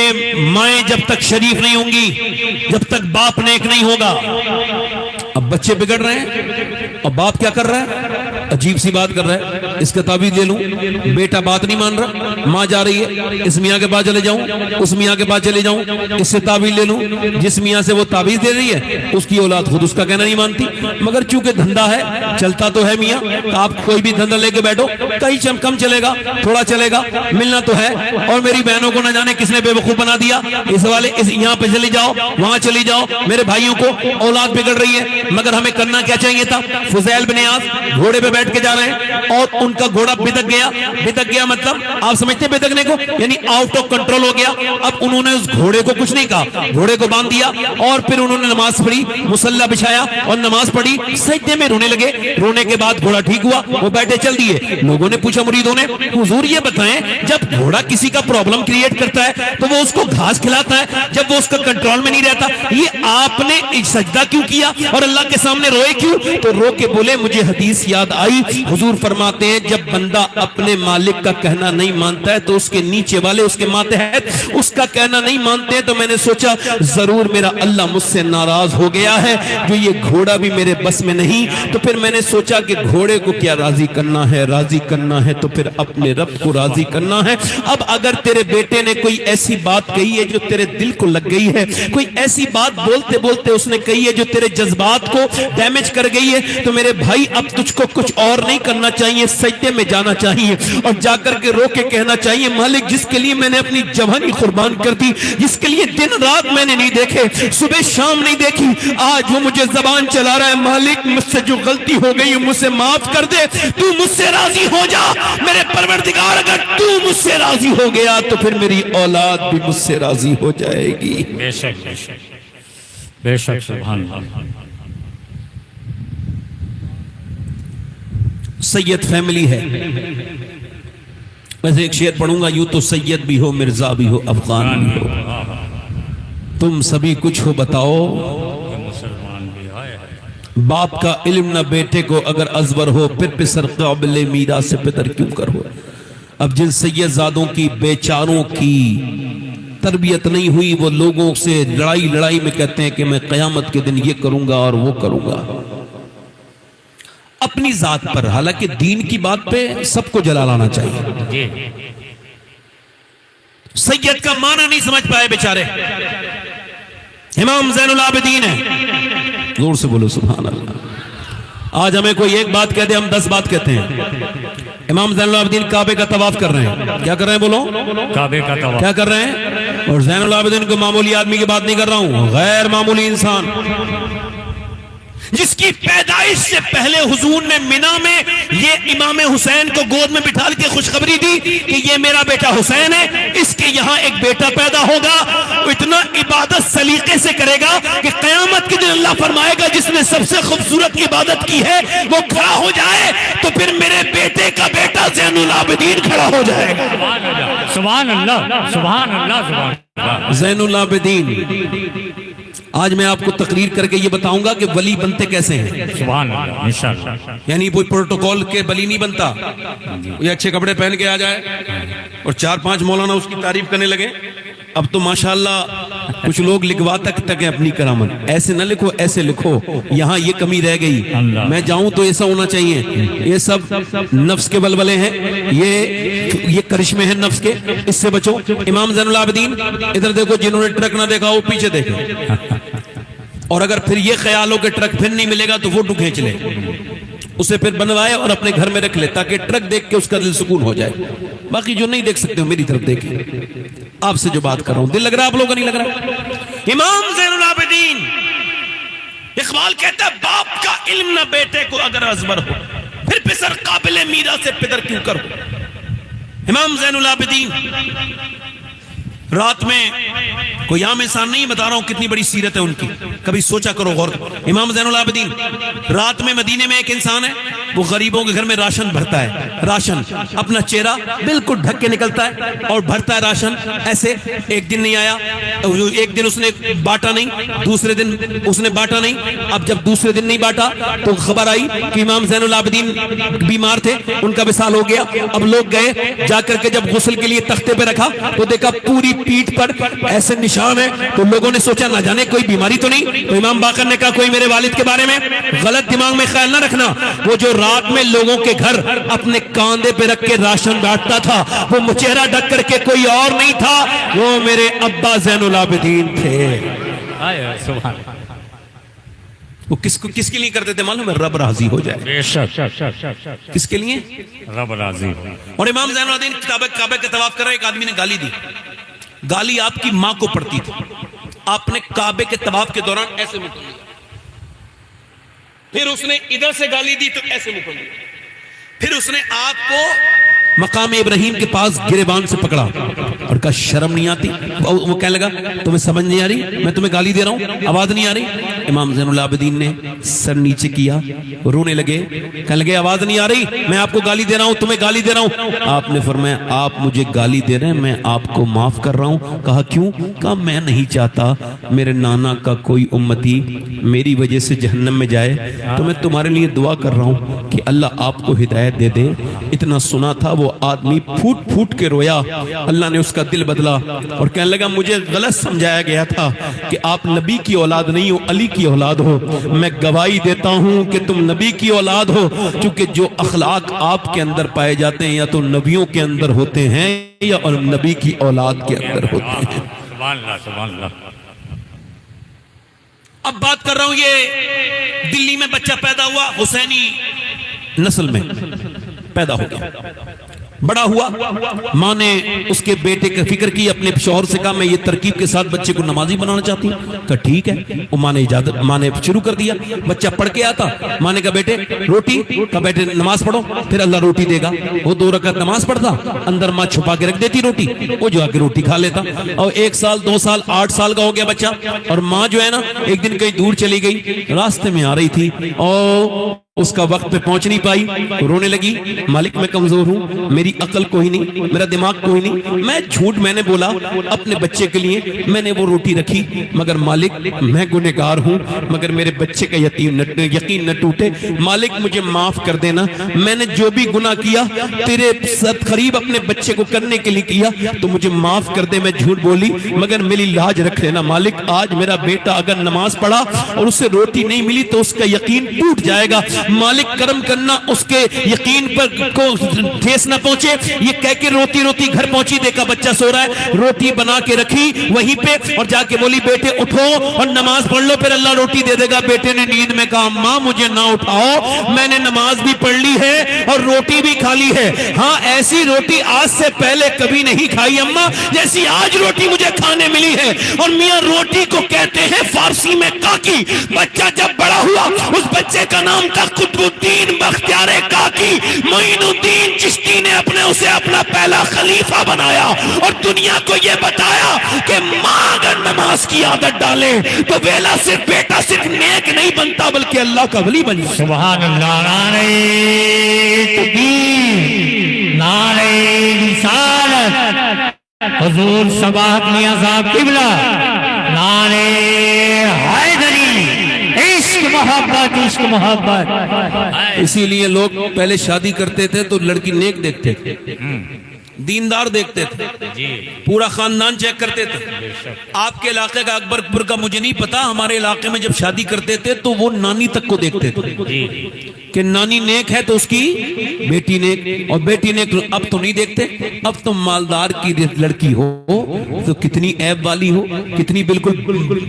Speaker 1: مائیں جب تک شریف نہیں ہوں گی, جب تک باپ نیک نہیں ہوگا. اب بچے بگڑ رہے ہیں اور باپ کیا کر رہا ہے؟ عجیب سی بات کر رہا ہے, اس کا تعویذ لے لوں، بیٹا بات نہیں مان رہا، ماں جا رہی ہے اس میاں کے پاس چلے جاؤں، اس میاں کے پاس چلے جاؤں، اس سے تعویذ لے لوں، جس میاں سے وہ تعویذ دے رہی ہے اس کی اولاد خود اس کا کہنا نہیں مانتی، مگر چونکہ دھندا ہے چلتا تو ہے میاں، آپ کوئی بھی دھندا لے کے بیٹھو، کہیں کم چلے گا تھوڑا چلے گا، ملنا تو ہے، اور میری بہنوں کو نہ جانے کس نے بے وقوف بنا دیا، اس والے یہاں پہ چلی جاؤ وہاں چلی جاؤ، میرے بھائیوں کو اولاد بگڑ رہی ہے، مگر ہمیں کرنا کیا چاہیے تھا؟ فضیل بن عیاض گھوڑے پہ بیٹھ کے جا رہے ہیں اور ان کا گھوڑا بتک گیا مطلب آپ سمجھتے ہیں بتکنے کو، یعنی آؤٹ آف کنٹرول ہو گیا، اب انہوں نے اس گھوڑے کو کچھ نہیں کہا، گھوڑے کو باندھ دیا اور پھر انہوں نے نماز پڑھی، مصلی بچھایا اور نماز پڑھی، سجدے میں رونے لگے، رونے کے بعد گھوڑا ٹھیک ہوا، وہ بیٹھے چل دیے، لوگوں نے پوچھا مریدوں نے حضور یہ بتائیں جب گھوڑا کسی کا پرابلم کریٹ کرتا ہے تو وہ اس کو گھاس کھلاتا ہے، جب وہ اس کا کنٹرول میں نہیں رہتا، یہ آپ نے سجدہ کیوں کیا اور اللہ کے سامنے روئے کیوں؟ تو رو کے بولے مجھے حدیث یاد آئی، حضور فرماتے ہیں جب بندہ اپنے مالک کا کہنا نہیں مانتا ہے تو اس کے نیچے والے اس کے ماتحت اس کا کہنا نہیں مانتے ہیں، تو میں نے سوچا ضرور میرا اللہ مجھ سے ناراض ہو گیا ہے، جو یہ گھوڑا بھی میرے بس میں نہیں، تو پھر میں نے سوچا کہ گھوڑے کو کیا راضی کرنا ہے تو پھر اپنے رب کو راضی کرنا ہے۔ اب اگر تیرے بیٹے نے کوئی ایسی بات کہی ہے جو تیرے دل کو لگ گئی ہے، کوئی ایسی بات بولتے بولتے اس نے کہی ہے جو تیرے جذبات کو ڈیمیج کر گئی ہے، تو میرے بھائی اب تجھ کو کچھ اور نہیں کرنا چاہیے، سجدے میں جانا چاہیے اور جا کر کے رو کے کہنا چاہیے مالک جس کے لیے میں نے اپنی جوانی قربان کر دی، جس کے لیے دن رات میں نے نہیں دیکھے، صبح شام نہیں دیکھی، آج وہ مجھے زبان چلا رہا ہے، مالک مجھ سے جو غلطی ہو گئی مجھ سے معاف کر دے، تو مجھ سے راضی ہو جا میرے پروردگار، اگر تو مجھ سے راضی ہو گیا تو پھر میری اولاد بھی مجھ سے راضی ہو جائے گی۔
Speaker 2: بے شک بے شک سبحان اللہ۔
Speaker 1: سید فیملی ہے، ویسے ایک شعر پڑھوں گا، یوں تو سید بھی ہو مرزا بھی ہو افغان بھی ہو، تم سبھی کچھ ہو بتاؤ،
Speaker 2: مسلمان بھی آئے
Speaker 1: باپ کا علم نہ بیٹے کو اگر ازبر ہو، پھر پسر قابل میرا سے پتر کیوں کرو۔ اب جن سید زادوں کی بیچاروں کی تربیت نہیں ہوئی، وہ لوگوں سے لڑائی میں کہتے ہیں کہ میں قیامت کے دن یہ کروں گا اور وہ کروں گا، اپنی ذات پر، حالانکہ دین کی بات پہ سب کو جلال آنا چاہیے۔
Speaker 2: جی
Speaker 1: سید کا معنی نہیں سمجھ پائے بیچارے، امام زین العابدین ہے، زور سے بولو سبحان اللہ۔ آج ہمیں کوئی ایک بات کہتے ہم 10 بات کہتے ہیں۔ امام زین العابدین کعبے کا طواف کر رہے ہیں، کیا کر رہے ہیں بولو؟
Speaker 2: کعبے کا طواف
Speaker 1: کیا کر رہے ہیں؟ اور زین العابدین کو معمولی آدمی کی بات نہیں کر رہا ہوں، غیر معمولی انسان جس کی پیدائش سے پہلے حضور نے مینا میں یہ امام حسین کو گود میں بٹھا کے خوشخبری دی کہ یہ میرا بیٹا حسین ہے، اس کے یہاں ایک بیٹا پیدا ہوگا، اتنا عبادت سلیقے سے کرے گا کہ قیامت کے دن اللہ فرمائے گا جس نے سب سے خوبصورت عبادت کی ہے وہ کھڑا ہو جائے، تو پھر میرے بیٹے کا بیٹا زین العابدین کھڑا ہو جائے گا۔
Speaker 2: سبحان اللہ سبحان اللہ سبحان اللہ۔
Speaker 1: زین العابدین، آج میں آپ کو تقریر کر کے یہ بتاؤں گا کہ ولی بنتے کیسے ہیں،
Speaker 2: سبحان اللہ انشاءاللہ۔
Speaker 1: یعنی کوئی پروٹوکول کے ولی نہیں بنتا، یہ اچھے کپڑے پہن کے آ جائے اور 4-5 مولانا اس کی تعریف کرنے لگے۔ اب تو ماشاءاللہ کچھ لوگ لکھوا تک ہیں اپنی کرامت، ایسے نہ لکھو ایسے لکھو، یہاں یہ کمی رہ گئی، میں جاؤں تو ایسا ہونا چاہیے، یہ سب نفس کے بلبلے ہیں، یہ کرشمے ہیں نفس کے، اس سے بچو۔ امام زین العابدین ادھر دیکھو، جنہوں نے ٹرک نہ دیکھا وہ پیچھے دیکھیں، اور اگر پھر یہ خیال ہو کہ ٹرک پھر نہیں ملے گا تو فوٹو کھینچ لے، اسے پھر بنوائے اور اپنے گھر میں رکھ لے تاکہ ٹرک دیکھ کے اس کا دل سکون ہو جائے۔ باقی جو نہیں دیکھ سکتے ہو میری طرف دیکھیں، آپ سے جو بات کر رہا ہوں دل لگ رہا ہے آپ لوگوں کا نہیں لگ رہا؟ امام زین العابدین، اقبال کہتا ہے باپ کا علم نہ بیٹے کو اگر ازبر ہو، پھر پسر قابل میرا سے پدر کیوں کرو۔ امام زین العابدین رات میں، کوئی عام انسان نہیں بتا رہا ہوں کتنی بڑی سیرت ہے ان کی، کبھی سوچا کرو غور کرو۔ امام زین العابدین رات میں مدینے میں ایک انسان ہے، وہ غریبوں کے گھر میں راشن بھرتا ہے، راشن اپنا چہرہ بالکل ڈھک کے نکلتا ہے اور بھرتا ہے راشن ایسے۔ ایک دن نہیں آیا، ایک دن اس نے بانٹا نہیں، دوسرے دن اس نے بانٹا نہیں، اب جب دوسرے دن نہیں بانٹا تو خبر آئی کہ امام زین العابدین بیمار تھے، ان کا وصال ہو گیا۔ اب لوگ گئے، جا کر کے جب غسل کے لیے تختے پہ رکھا تو دیکھا پوری پیٹھ پر ایسے نشان ہے، تو لوگوں نے سوچا نہ جانے کوئی بیماری تو نہیں، تو امام باقر نے کہا کوئی میرے والد کے بارے میں غلط دماغ میں خیال نہ رکھنا، وہ جو رات میں لوگوں کے گھر اپنے کاندھے پہ رکھ کے راشن بانٹتا تھا، وہ چہرہ ڈھک کر کے کوئی اور نہیں تھا، وہ میرے ابا زین العابدین تھے۔
Speaker 2: سبحان
Speaker 1: وہ کس کے لیے کرتے تھے معلوم ہے؟ رب راضی ہو جائے۔
Speaker 2: بے شک
Speaker 1: کس کے لیے؟
Speaker 2: رب راضی۔
Speaker 1: اور امام زین العابدین کعبہ کے طواف کر رہے، ایک آدمی نے گالی دی، گالی آپ کی ماں کو پڑتی تھی، آپ نے کعبے کے طواف کے دوران ایسے منہ کر لیا، پھر اس نے ادھر سے گالی دی تو ایسے منہ کر لیا، پھر اس نے آپ کو مقام ابراہیم کے پاس گریبان سے پکڑا اور کہا شرم نہیں آتی؟ وہ کہنے لگا تمہیں سمجھ نہیں آ رہی، میں تمہیں گالی دے رہا ہوں، آواز نہیں آ رہی؟ امام زین العابدین نے سر نیچے کیا، رونے لگے، کہنے لگے آواز نہیں آ رہی، میں آپ کو گالی دے رہا ہوں، تمہیں گالی دے رہا ہوں۔ آپ نے فرمایا آپ مجھے گالی دے رہے ہیں، میں آپ کو معاف کر رہا ہوں۔ کہا کیوں؟ کہا میں نہیں چاہتا میرے نانا کا کوئی امتی میری وجہ سے جہنم میں جائے، تو میں تمہارے لیے دعا کر رہا ہوں کہ اللہ آپ کو ہدایت دے دے۔ اتنا سنا تھا وہ آدمی پھوٹ پھوٹ کے رویا، اللہ نے اس کا دل بدلا اور کہنے لگا مجھے غلط سمجھایا گیا تھا کہ آپ نبی کی اولاد نہیں ہو، علی کی اولاد ہو، میں گواہی دیتا ہوں کہ تم نبی کی اولاد ہو، کیونکہ جو اخلاق آپ کے اندر پائے جاتے ہیں یا تو نبیوں کے اندر ہوتے ہیں یا نبی کی اولاد کے اندر ہوتے ہیں۔
Speaker 2: سبحان اللہ سبحان اللہ۔
Speaker 1: اب بات کر رہا ہوں، یہ دلی میں بچہ پیدا ہوا، حسینی نسل میں پیدا ہو گیا، بڑا ہوا، ماں نے اس کے بیٹے کا فکر کی، اپنے شوہر سے کہا میں یہ ترکیب کے ساتھ بچے کو نمازی بنانا چاہتی ہوں۔ کہا ٹھیک ہے، ماں نے اجازت، ماں نے شروع کر دیا، بچہ پڑھ کے آتا، ماں نے کہا بیٹے روٹی، کہا بیٹے نماز پڑھو پھر اللہ روٹی دے گا۔ وہ 2 رکعت نماز پڑھتا، اندر ماں چھپا کے رکھ دیتی روٹی، وہ جو آ کے روٹی کھا لیتا، اور 1 سال 2 سال 8 سال کا ہو گیا بچہ، اور ماں جو ہے نا ایک دن کہیں دور چلی گئی، راستے میں آ رہی تھی اور اس کا وقت پہ پہنچ نہیں پائی، رونے لگی، مالک میں کمزور ہوں، میری عقل کوئی نہیں، میرا دماغ کوئی نہیں، میں جھوٹ میں نے بولا اپنے بچے کے لیے، میں نے وہ روٹی رکھی، مگر مالک میں گنہگار ہوں، مگر میرے بچے کا یقین نہ ٹوٹے، مالک مجھے معاف کر دینا، میں نے جو بھی گناہ کیا تیرے قریب اپنے بچے کو کرنے کے لیے کیا تو مجھے معاف کر دے، میں جھوٹ بولی مگر میری لاج رکھ لینا مالک، آج میرا بیٹا اگر نماز پڑھا اور اسے روٹی نہیں ملی تو اس کا یقین ٹوٹ جائے گا، مالک کرم کرنا اس کے یقین پر کو ٹھیس نہ پہنچے۔ یہ کہہ کے روتی روتی گھر پہنچی، دیکھا بچہ سو رہا ہے، روٹی بنا کے رکھی وہیں پہ اور جا کے بولی بیٹے اٹھو اور نماز پڑھ لو پھر اللہ روٹی دے دے گا۔ بیٹے نے نیند میں کہا ماں مجھے نہ اٹھاؤ، میں نے نماز بھی پڑھ لی ہے اور روٹی بھی کھا لی ہے، ہاں ایسی روٹی آج سے پہلے کبھی نہیں کھائی اماں جیسی آج روٹی مجھے کھانے ملی ہے۔ اور میاں روٹی کو کہتے ہیں فارسی میں کاکی۔ بچہ جب بڑا ہوا اس بچے کا نام تھا قطب الدین بختیار کاکی۔ معین الدین چشتی نے اسے اپنا پہلا خلیفہ بنایا اور دنیا کو یہ بتایا کہ ماں اگر نماز کی عادت ڈالے تو بیٹا صرف نیک نہیں بنتا بلکہ اللہ کا ولی بن جاتا۔
Speaker 2: سبحان اللہ، نعرہ تکبیر، نعرہ رسالت، حضور سباق میاں صاحب قبلہ، نعرہ حیدری، عشق محبت عشق محبت۔
Speaker 1: اسی لیے لوگ پہلے شادی کرتے تھے تو لڑکی نیک دیکھتے تھے، دیندار دیکھتے تھے، پورا خاندان چیک کرتے تھے۔ آپ کے علاقے کا اکبر کا مجھے نہیں پتا، ہمارے علاقے میں جب شادی کرتے تھے تو وہ نانی تک کو دیکھتے تھے کہ نانی نیک ہے تو اس کی بیٹی نیک، اور بیٹی نیک اب تو نہیں دیکھتے، اب تو مالدار کی لڑکی ہو تو کتنی عیب والی ہو، کتنی بالکل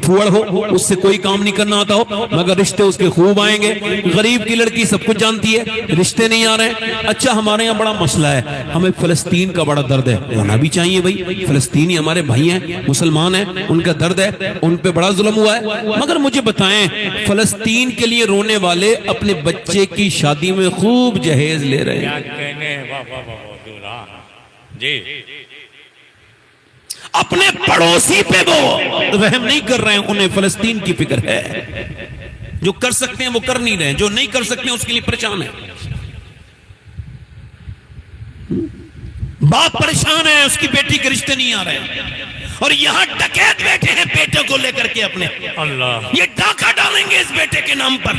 Speaker 1: پھوڑ ہو، اس سے کوئی کام نہیں کرنا آتا ہو مگر رشتے اس کے خوب آئیں گے۔ غریب کی لڑکی سب کچھ جانتی ہے، رشتے نہیں آ رہے۔ اچھا ہمارے یہاں بڑا مسئلہ ہے، ہمیں فلسطین کا بڑا درد ہے، ہونا بھی چاہیے بھائی، فلسطینی ہمارے بھائی ہیں، مسلمان ہیں، ان کا درد ہے، ان پہ بڑا ظلم ہوا ہے، مگر مجھے بتائیں فلسطین کے لیے رونے والے اپنے بچے کی شادی میں خوب جہیز لے رہے ہیں، اپنے پڑوسی پہ وہ رحم نہیں کر رہے ہیں، انہیں فلسطین کی فکر ہے، جو کر سکتے ہیں وہ کر نہیں رہے ہیں، جو نہیں کر سکتے ہیں اس کے لیے پریشان ہے۔ باپ پریشان ہے، اس کی بیٹی کے رشتے نہیں آ رہے ہیں، اور یہاں ڈکیت بیٹھے ہیں بیٹے کو لے کر کے اپنے،
Speaker 2: اللہ
Speaker 1: یہ ڈاکہ ڈالیں گے اس بیٹے کے نام پر،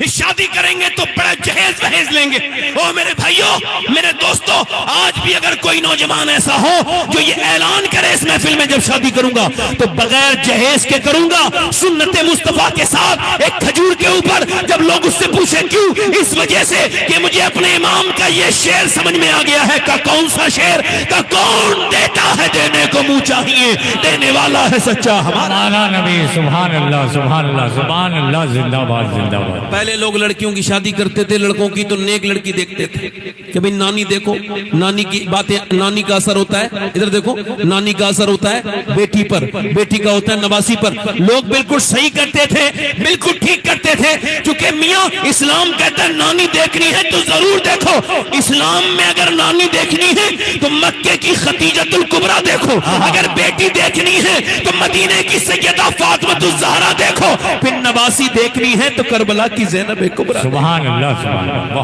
Speaker 1: شادی کریں گے تو بڑا جہیز وہیز لیں گے۔ او میرے بھائیوں، میرے دوستوں، آج بھی اگر کوئی نوجوان ایسا ہو جو یہ اعلان کرے اس محفل میں جب شادی کروں گا تو بغیر جہیز کے کروں گا، سنت مصطفیٰ کے ساتھ ایک کھجور کے اوپر، جب لوگ اس سے پوچھے کیوں، اس وجہ سے کہ مجھے اپنے امام کا یہ شعر سمجھ میں آ گیا ہے کہ کون سا شعر، کہ کون دیتا ہے دینے کو منہ چاہیے، دینے والا ہے سچا ہمارا
Speaker 2: نبی۔ سبحان اللہ سبحان اللہ سبحان اللہ، زندہ باد زندہ باد۔
Speaker 1: پہلے لوگ لڑکیوں کی شادی کرتے تھے، لڑکوں کی تو نیک لڑکی دیکھتے تھے کہ بھئی نانی دیکھو، نانی کی باتیں، نانی کا اثر ہوتا ہے، ادھر دیکھو نانی کا اثر ہوتا ہے بیٹی پر، بیٹی کا ہوتا ہے نواسی پر۔ لوگ بالکل صحیح کرتے تھے، بالکل ٹھیک کرتے تھے، چونکہ میاں اسلام کہتا ہے نانی دیکھنی ہے تو ضرور دیکھو۔ اسلام میں اگر نانی دیکھنی ہے تو مکے کی خدیجۃ الکبریٰ دیکھو، اگر بیٹی دیکھنی ہے تو مدینے کی سیدہ فاطمۃ الزہرا دیکھو، پھر نواسی دیکھنی ہے تو کربلا کی زینب کبریٰ۔
Speaker 2: سبحان اللہ سبحان اللہ۔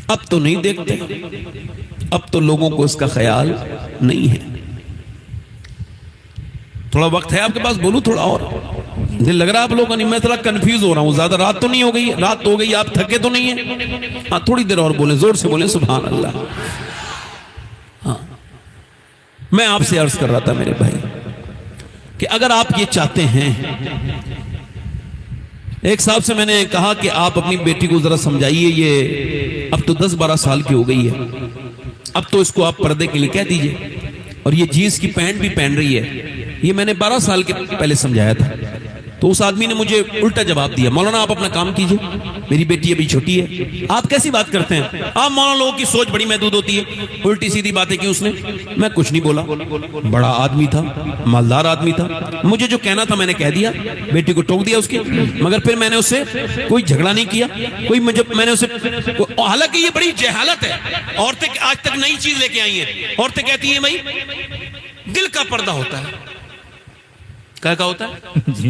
Speaker 1: اب تو نہیں دیکھتے، اب تو لوگوں کو اس کا خیال نہیں ہے۔ تھوڑا وقت ہے آپ کے پاس، بولوں تھوڑا اور؟ دل لگ رہا ہے آپ لوگوں کا؟ نہیں، میں تھوڑا کنفیوز ہو رہا ہوں، زیادہ رات تو نہیں ہو گئی؟ رات ہو گئی، آپ تھکے تو نہیں ہیں؟ ہاں تھوڑی دیر اور بولیں، زور سے بولیں سبحان اللہ۔ ہاں میں آپ سے عرض کر رہا تھا میرے بھائی کہ اگر آپ یہ چاہتے ہیں، ایک صاحب سے میں نے کہا کہ آپ اپنی بیٹی کو ذرا سمجھائیے، یہ اب تو 10-12 سال کی ہو گئی ہے، اب تو اس کو آپ پردے کے لیے کہہ دیجئے، اور یہ جینس کی پینٹ بھی پہن رہی ہے۔ یہ میں نے 12 سال کے پہلے سمجھایا تھا، تو اس آدمی نے مجھے الٹا جواب دیا، مولانا آپ اپنا کام کیجئے، میری بیٹی ابھی چھوٹی ہے۔ آپ کیسی بات کرتے ہیں؟ آپ مولانا لوگوں کی سوچ بڑی محدود ہوتی ہے، الٹی سیدھی باتیں کی اس نے۔ میں کچھ نہیں بولا، بڑا آدمی تھا، مالدار آدمی تھا، مجھے جو کہنا تھا میں نے کہہ دیا، بیٹی کو ٹوک دیا اس کی، مگر پھر میں نے اس سے کوئی جھگڑا نہیں کیا، میں نے اسے، حالانکہ یہ بڑی جہالت ہے، عورتیں آج تک نئی چیز لے کے آئی ہیں۔ عورتیں کہتی ہیں بھائی دل کا پردہ ہوتا ہے، کیا ہوتا ہے؟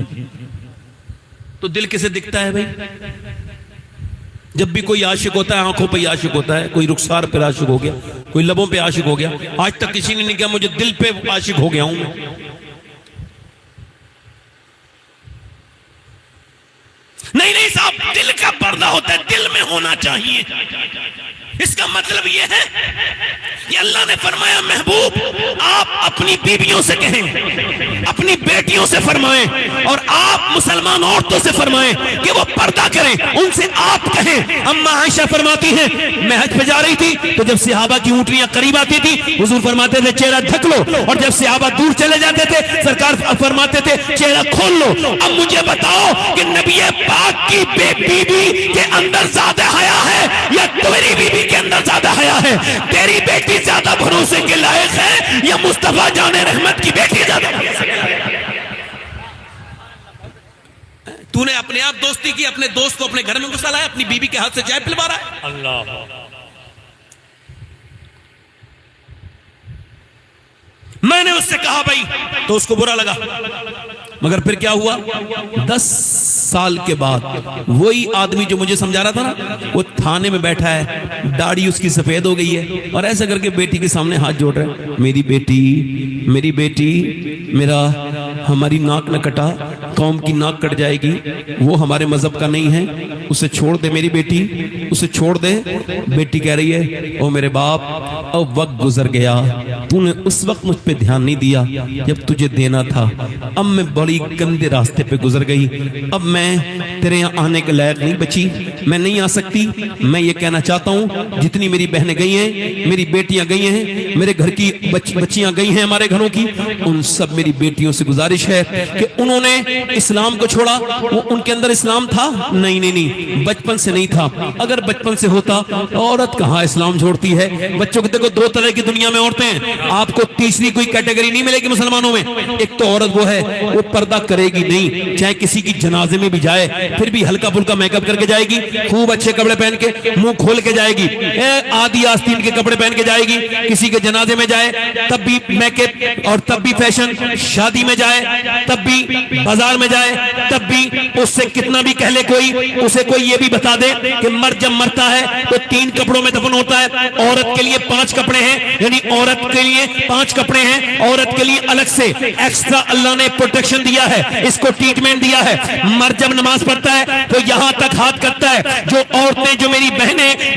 Speaker 1: تو دل کسے دکھتا ہے بھائی؟ جب بھی کوئی عاشق ہوتا ہے آنکھوں پہ ہی عاشق ہوتا ہے، کوئی رخسار پہ عاشق ہو گیا، کوئی لبوں پہ عاشق ہو گیا، آج تک کسی نے نہیں کہا مجھے دل پہ عاشق ہو گیا ہوں میں۔ نہیں صاحب، دل کا پردہ ہوتا ہے، دل میں ہونا چاہیے۔ اس کا مطلب یہ ہے کہ اللہ نے فرمایا محبوب آپ اپنی بیویوں سے کہیں، اپنی بیٹیوں سے فرمائیں، اور آپ مسلمان عورتوں سے فرمائیں کہ وہ پردہ کریں، ان سے آپ کہیں۔ اما عائشہ فرماتی ہیں میں حج پہ جا رہی تھی تو جب صحابہ کی اونٹنیاں قریب آتی تھی حضور فرماتے تھے چہرہ ڈھک لو، اور جب صحابہ دور چلے جاتے تھے سرکار فرماتے تھے چہرہ کھول لو۔ اب مجھے بتاؤ کہ نبی پاک کی بیوی کے اندر زیادہ حیا ہے یا تیری بیوی کے اندر زیادہ حیا ہے؟ تیری بیٹی زیادہ بھروسے کے لائق ہے یا مصطفیٰ جان رحمت کی بیٹی زیادہ بھروسے کے لائق ہے؟ تو نے اپنے آپ دوستی کی، اپنے دوست کو اپنے گھر میں گھسا لایا، اپنی بیوی کے ہاتھ سے چائے پلوا رہا ہے۔
Speaker 2: اللہ
Speaker 1: میں نے اس سے کہا بھائی تو اس کو برا لگا، مگر پھر کیا ہوا؟ 10 سال کے بعد وہی آدمی جو مجھے سمجھا رہا تھا نا، وہ تھانے میں بیٹھا ہے، داڑھی اس کی سفید ہو گئی ہے، اور ایسا کر کے بیٹی کے سامنے ہاتھ جوڑ رہا ہے، میری بیٹی میرا، ہماری ناک نہ کٹا، قوم کی ناک کٹ جائے گی، وہ ہمارے مذہب کا نہیں ہے، اسے چھوڑ دے میری بیٹی، اسے چھوڑ دے۔ بیٹی کہہ رہی ہے او میرے باپ، اب وقت گزر گیا، تو نے اس وقت مجھ پہ دھیان نہیں دیا جب تجھے دینا تھا، اب میں بڑی گندے راستے پہ گزر گئی، اب میں تیرے یہاں آنے کے لائق نہیں بچی، میں نہیں آ سکتی۔ میں یہ کہنا چاہتا ہوں جتنی میری بہنیں گئی ہیں، میری بیٹیاں گئی ہیں، میرے گھر کی بچیاں گئی ہیں ہمارے گھروں کی، ان سب میری بیٹیوں سے گزارش ہے کہ انہوں نے اسلام کو چھوڑا، وہ ان کے اندر اسلام تھا؟ نہیں، بچپن سے نہیں تھا۔ اگر بچپن سے ہوتا عورت کہاں اسلام چھوڑتی ہے؟ بچوں کو دیکھو، 2 طرح کی دنیا میں عورتیں ہیں، آپ کو تیسری کوئی کیٹیگری نہیں ملے گی مسلمانوں میں۔ ایک تو عورت وہ ہے وہ پردہ کرے گی نہیں، چاہے کسی کی جنازے میں بھی جائے پھر بھی ہلکا پھلکا میک اپ کر کے جائے گی، خوب اچھے کپڑے پہن کے، منہ کھول کے جائے گی، آدھی آستین کے کپڑے پہن کے جائے گی، کسی کے جنازے میں جائے تب بھی میک اپ اور تب بھی فیشن، شادی میں جائے تب بھی، بازار میں جائے تب بھی۔ اس سے کتنا بھی کہہ لے کوئی، اسے کوئی یہ بھی بتا دے کہ مرد جب مرتا ہے تو 3 کپڑوں میں دفن ہوتا ہے، عورت کے لیے 5 5 کپڑے ہیں، یعنی عورت کے لیے 5 کپڑے ہیں، عورت کے لیے الگ سے ایکسٹرا اللہ نے پروٹیکشن دیا ہے، اس کو ٹریٹمنٹ دیا ہے۔ مرد جب نماز پڑھتا ہے تو یہاں تک ہاتھ کرتا ہے۔ جو عورتیں، جو میری بہنیں،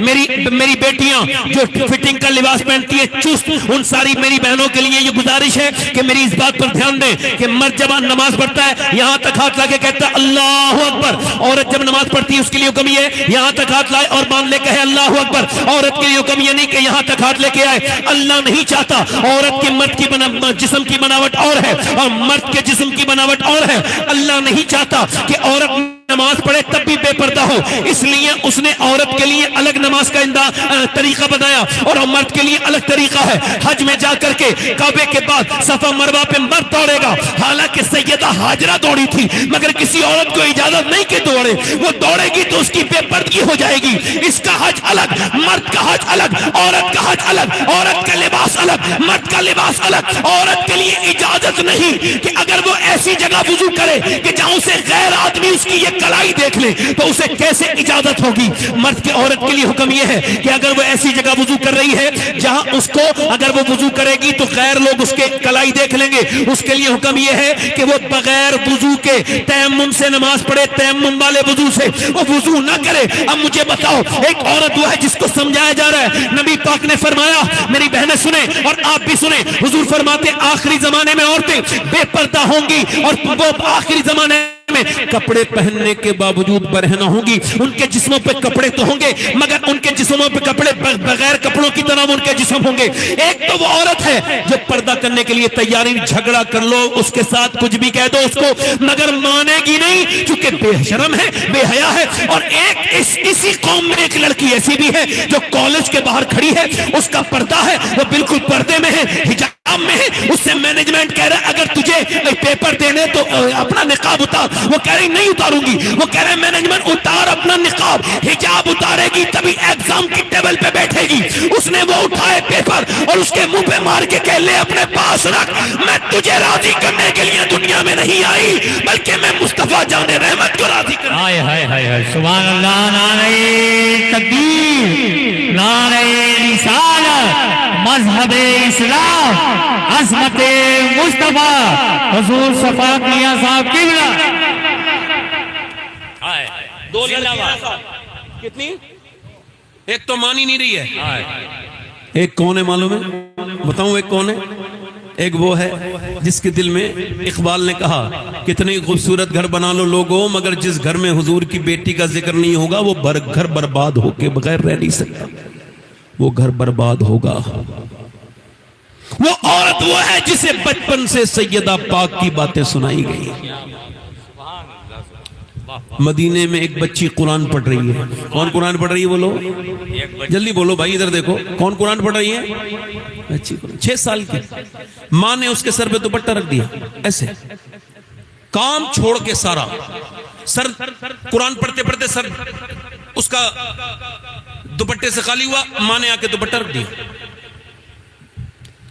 Speaker 1: میری بیٹیاں جو فٹنگ کا لباس پہنتی ہیں چست، ان ساری میری بہنوں کے لیے یہ گزارش ہے کہ میری اس بات پر دھیان دیں کہ مرد جب نماز پڑھتا ہے یہاں تک ہاتھ لا کے کہتا ہے اللہ اکبر، عورت جب نماز پڑھتی ہے اس کے لیے حکم یہ یہاں تک ہاتھ لائے اور باندھ لے کہے اللہ اکبر۔ عورت کے لیے حکم یہ نہیں کہ یہاں تک ہاتھ لے کے آئے، اللہ نہیں چاہتا۔ عورت کے مرد کی جسم کی بناوٹ اور ہے اور مرد کے جسم کی بناوٹ اور ہے۔ اللہ نہیں چاہتا کہ عورت نماز پڑھے تب بھی بے پردہ ہو، اس لیے اس نے عورت کے لیے الگ نماز کا طریقہ بتایا اور مرد کے لیے الگ طریقہ ہے۔ حج میں جا کر کے کعبے کے بعد صفا مروہ پہ مرد دوڑے گا، حالانکہ سیدہ ہاجرہ دوڑی تھی مگر کسی عورت کو اجازت نہیں کہ دوڑے، وہ دوڑے گی تو اس کی بے پردگی ہو جائے گی۔ اس کا حج الگ، مرد کا حج الگ، عورت کا حج الگ، عورت کا لباس الگ، مرد کا لباس الگ۔ عورت کے لیے اجازت نہیں کہ اگر وہ ایسی جگہ وضو کرے کہ جہاں سے غیر آدمی اس کی یہ کلائی دیکھ لے تو اسے کیسے اجازت ہوگی۔ مرد کے عورت کے لیے حکم یہ ہے کہ اگر وہ ایسی جگہ وضو کر رہی ہے جہاں اس کو اگر وہ وضو کرے گی تو غیر لوگ اس کے کلائی دیکھ لیں گے، اس کے لیے حکم یہ ہے کہ وہ بغیر وضو کے تیمم سے نماز پڑھے، تیمم والے وضو سے وہ وضو نہ کرے۔ اب مجھے بتاؤ، ایک عورت وہ ہے جس کو سمجھایا جا رہا ہے، نبی پاک نے فرمایا، میری بہنیں سنیں اور آپ بھی سنیں، حضور فرماتے آخری زمانے میں عورتیں بے پردہ ہوں گی اور وہ آخری زمانے میں کپڑے پہننے کے باوجود برہنہ ہوں گی۔ ان کے جسموں پہ کپڑے تو ہوں گے مگر ان کے جسموں پہ کپڑے بغیر کپڑوں کی طرح ان کے جسم ہوں گے۔ ایک تو وہ عورت ہے جو پردہ کرنے کے لیے تیاری، جھگڑا کر لو اس کے ساتھ، کچھ بھی کہہ دو اس کو مگر مانے گی نہیں چونکہ بے شرم ہے، بے حیا ہے۔ اور ایک اسی قوم میں ایک لڑکی ایسی بھی ہے جو کالج کے باہر کھڑی ہے، اس کا پردہ ہے، وہ بالکل پردے میں ہے، حجاب میں ہے۔ اس سے مینجمنٹ کہہ رہا ہے اگر تجھے پیپر دینے تو اپنا نقاب اتار، وہ کہہ رہی نہیں اتاروں گی، وہ کہہ رہے مینجمنٹ اتار اپنا نقاب، حجاب اتارے گی تبھی ایگزام کی ٹیبل پہ بیٹھے گی۔ اس نے وہ اٹھائے پیپر اور اس کے منہ پہ مار کے کہہ لے اپنے پاس رکھ، میں تجھے راضی کرنے کے لیے دنیا میں نہیں آئی بلکہ میں مصطفیٰ جان رحمت کو راضی کرنے۔
Speaker 2: ہائے ہائے ہائے سبحان اللہ، نعرہ تکبیر، نعرہ رسالت، مذہب اسلام، عظمت مصطفیٰ حضور شفاعت میاں صاحب قبلہ۔
Speaker 1: دو لڑکیاں کتنی؟ ایک تو مان ہی نہیں رہی ہے۔ ایک کون ہے معلوم ہے؟ بتاؤں ایک کون ہے؟ ایک وہ ہے جس کے دل میں اقبال نے کہا کتنی خوبصورت گھر بنا لو لوگوں مگر جس گھر میں حضور کی بیٹی کا ذکر نہیں ہوگا وہ گھر برباد ہو کے بغیر رہ نہیں سکتا، وہ گھر برباد ہوگا۔ وہ عورت وہ ہے جسے بچپن سے سیدہ پاک کی باتیں سنائی گئی۔ مدینے میں ایک بچی قرآن پڑھ رہی ہے۔ کون قرآن پڑھ رہی ہے بولو؟ جلدی بولو بھائی، ادھر دیکھو، کون قرآن پڑھ رہی ہے؟ بچی 6 سال کی۔ ماں نے اس کے سر پہ دوپٹہ رکھ دیا، ایسے کام چھوڑ کے سارا سر، قرآن پڑھتے پڑھتے سر اس کا دوپٹے سے خالی ہوا، ماں نے آ کے دوپٹہ رکھ دیا۔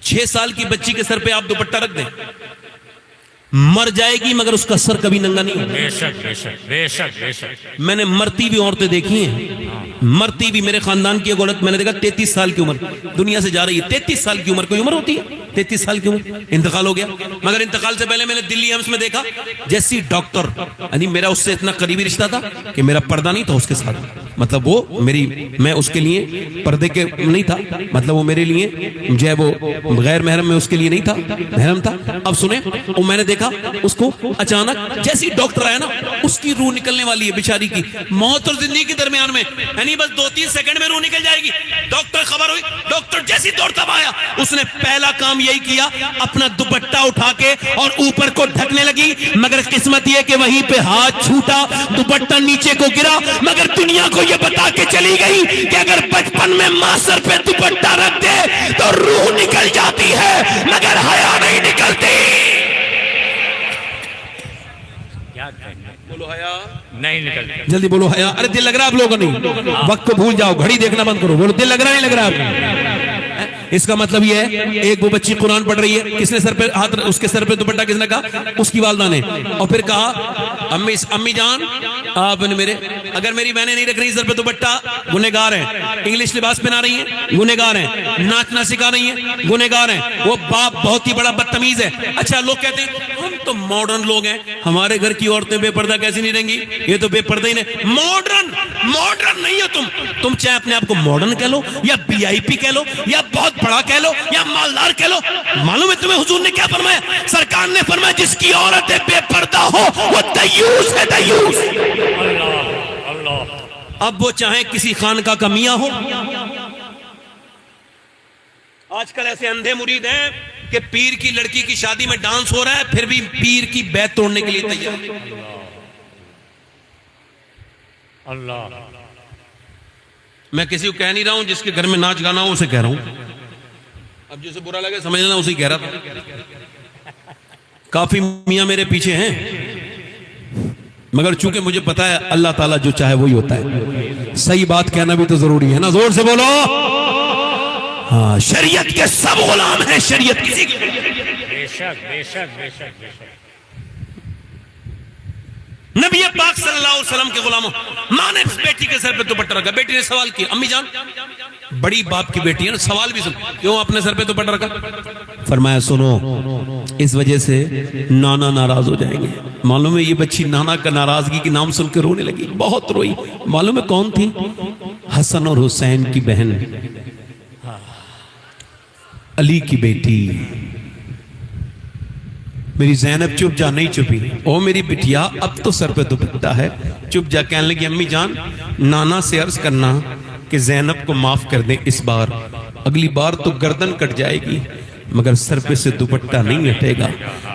Speaker 1: 6 سال کی بچی کے سر پہ آپ دوپٹہ رکھ دیں، مر جائے گی مگر اس کا سر کبھی ننگا نہیں ہوگا۔
Speaker 2: بے شک بے شک بے شک بے شک۔
Speaker 1: میں نے مرتی بھی عورتیں دیکھی ہیں، مرتی بھی میرے خاندان کی ایک عورت میں نے دیکھا 33 سال کی عمر دنیا سے جا رہی ہے۔ 33 سال کی عمر کوئی عمر ہوتی ہے؟ 33 سال کی عمر، انتقال ہو گیا۔ مگر انتقال سے پہلے میں نے دلی ایمس میں دیکھا جیسی ڈاکٹر، یعنی میرا اس سے اتنا قریبی رشتہ تھا کہ میرا پردہ نہیں تھا اس کے ساتھ، مطلب وہ میں اس کے لیے پردے کے نہیں تھا، مطلب وہ میرے لیے جو ہے وہ غیر محرم میں اس کے لیے نہیں تھا، محرم تھا۔ اب سنیں، اور میں نے دیکھا اس کو اچانک جیسی ڈاکٹر آیا نا اس کی روح نکلنے والی ہے بیچاری کی، موت اور زندگی کے درمیان میں، یعنی بس 2-3 سیکنڈ میں روح نکل جائے گی۔ ڈاکٹر خبر ہوئی، ڈاکٹر جیسی دوڑتا آیا، اس نے پہلا کام یہی کیا، اپنا دوپٹہ اٹھا کے اور اوپر کو ڈھکنے لگی، مگر قسمت یہ کہ وہیں پہ ہاتھ چھوٹا، دوپٹہ نیچے کو گرا، مگر دنیا کو یہ بتا کے چلی گئی کہ اگر بچپن میں ماں سر پہ دوپٹہ رکھ دے تو روح نکل جاتی ہے مگر حیا نہیں نکلتی۔ بولو حیا
Speaker 2: نہیں نکلتی،
Speaker 1: جلدی بولو حیا۔ ارے دل لگ رہا آپ لوگوں نہیں، وقت کو بھول جاؤ، گھڑی دیکھنا بند کرو، بولو دل لگ رہا نہیں لگ رہا آپ اس کا مطلب یہ ہے ایک وہ بچی قرآن پڑھ رہی ہے, کس نے سر پہ ہاتھ, اس کے سر پہ دوپٹہ کس نے کہا؟ اس کی والدہ نے. اور پھر کہا امی جان آپ نے میرے, اگر میری بہنیں نہیں رکھ رہی سر پہ دوپٹہ گنہگار ہیں, انگلش لباس پہنا رہی ہیں گنہگار ہیں, ناچنا سکھا رہی ہیں گنہگار ہیں, وہ باپ بہت ہی بڑا بدتمیز ہے. اچھا لوگ کہتے ہیں ہم تو ماڈرن لوگ ہیں, ہمارے گھر کی عورتیں بے پردہ کیسے نہیں رہیں گی, یہ تو بے پردہ ہی نہیں. ماڈرن نہیں ہو تم چاہے اپنے آپ کو ماڈرن کہہ لو یا وی آئی پی کہہ لو یا بہت بڑا کہہ لو یا مالدار کہہ لو. معلوم ہے تمہیں حضور نے کیا فرمایا؟ سرکار نے فرمایا جس کی عورت بے پردہ ہو وہ دیوس ہے, دیوس. اب وہ چاہے کسی خانقاہ کا میاں ہو. آج کل ایسے اندھے مرید ہیں کہ پیر کی لڑکی کی شادی میں ڈانس ہو رہا ہے پھر بھی پیر کی بیعت توڑنے کے لیے تیار.
Speaker 2: اللہ,
Speaker 1: میں کسی کو کہہ نہیں رہا ہوں, جس کے گھر میں ناچ گانا ہو اسے کہہ رہا ہوں. اب جسے برا لگے سمجھ لینا اسی کہہ رہا تھا. کافی میاں میرے پیچھے ہیں, مگر چونکہ مجھے پتا ہے اللہ تعالیٰ جو چاہے وہی ہوتا ہے. صحیح بات کہنا بھی تو ضروری ہے نا, زور سے بولو. ہاں, شریعت کے سب غلام ہیں, شریعت کسی کی.
Speaker 2: بے شک بے شک بے شک بے شک.
Speaker 1: نبی پاک صلی اللہ علیہ وسلم کے غلاموں, ماں نے بیٹی کے سر پہ دوپٹہ رکھا. بیٹی نے سوال کیا, امی جان, بڑی باپ کی بیٹی ہے نا, سوال بھی سن, کیوں اپنے سر پہ دوپٹہ رکھا؟ فرمایا سنو, اس وجہ سے نانا ناراض ہو جائیں گے. معلوم ہے یہ بچی نانا کا ناراضگی کے نام سن کے رونے لگی, بہت روئی. معلوم ہے کون تھی؟ حسن اور حسین کی بہن, علی کی بیٹی. میری زینب چپ جا, نہیں چپی. او میری بٹیا اب تو سر پہ دوپٹہ ہے, چپ جا. کہنے لگی امی جان نانا سے عرض کرنا کہ زینب کو معاف کر دیں اس بار, اگلی بار تو گردن کٹ جائے گی مگر سر پہ سے دوپٹہ نہیں ہٹے گا.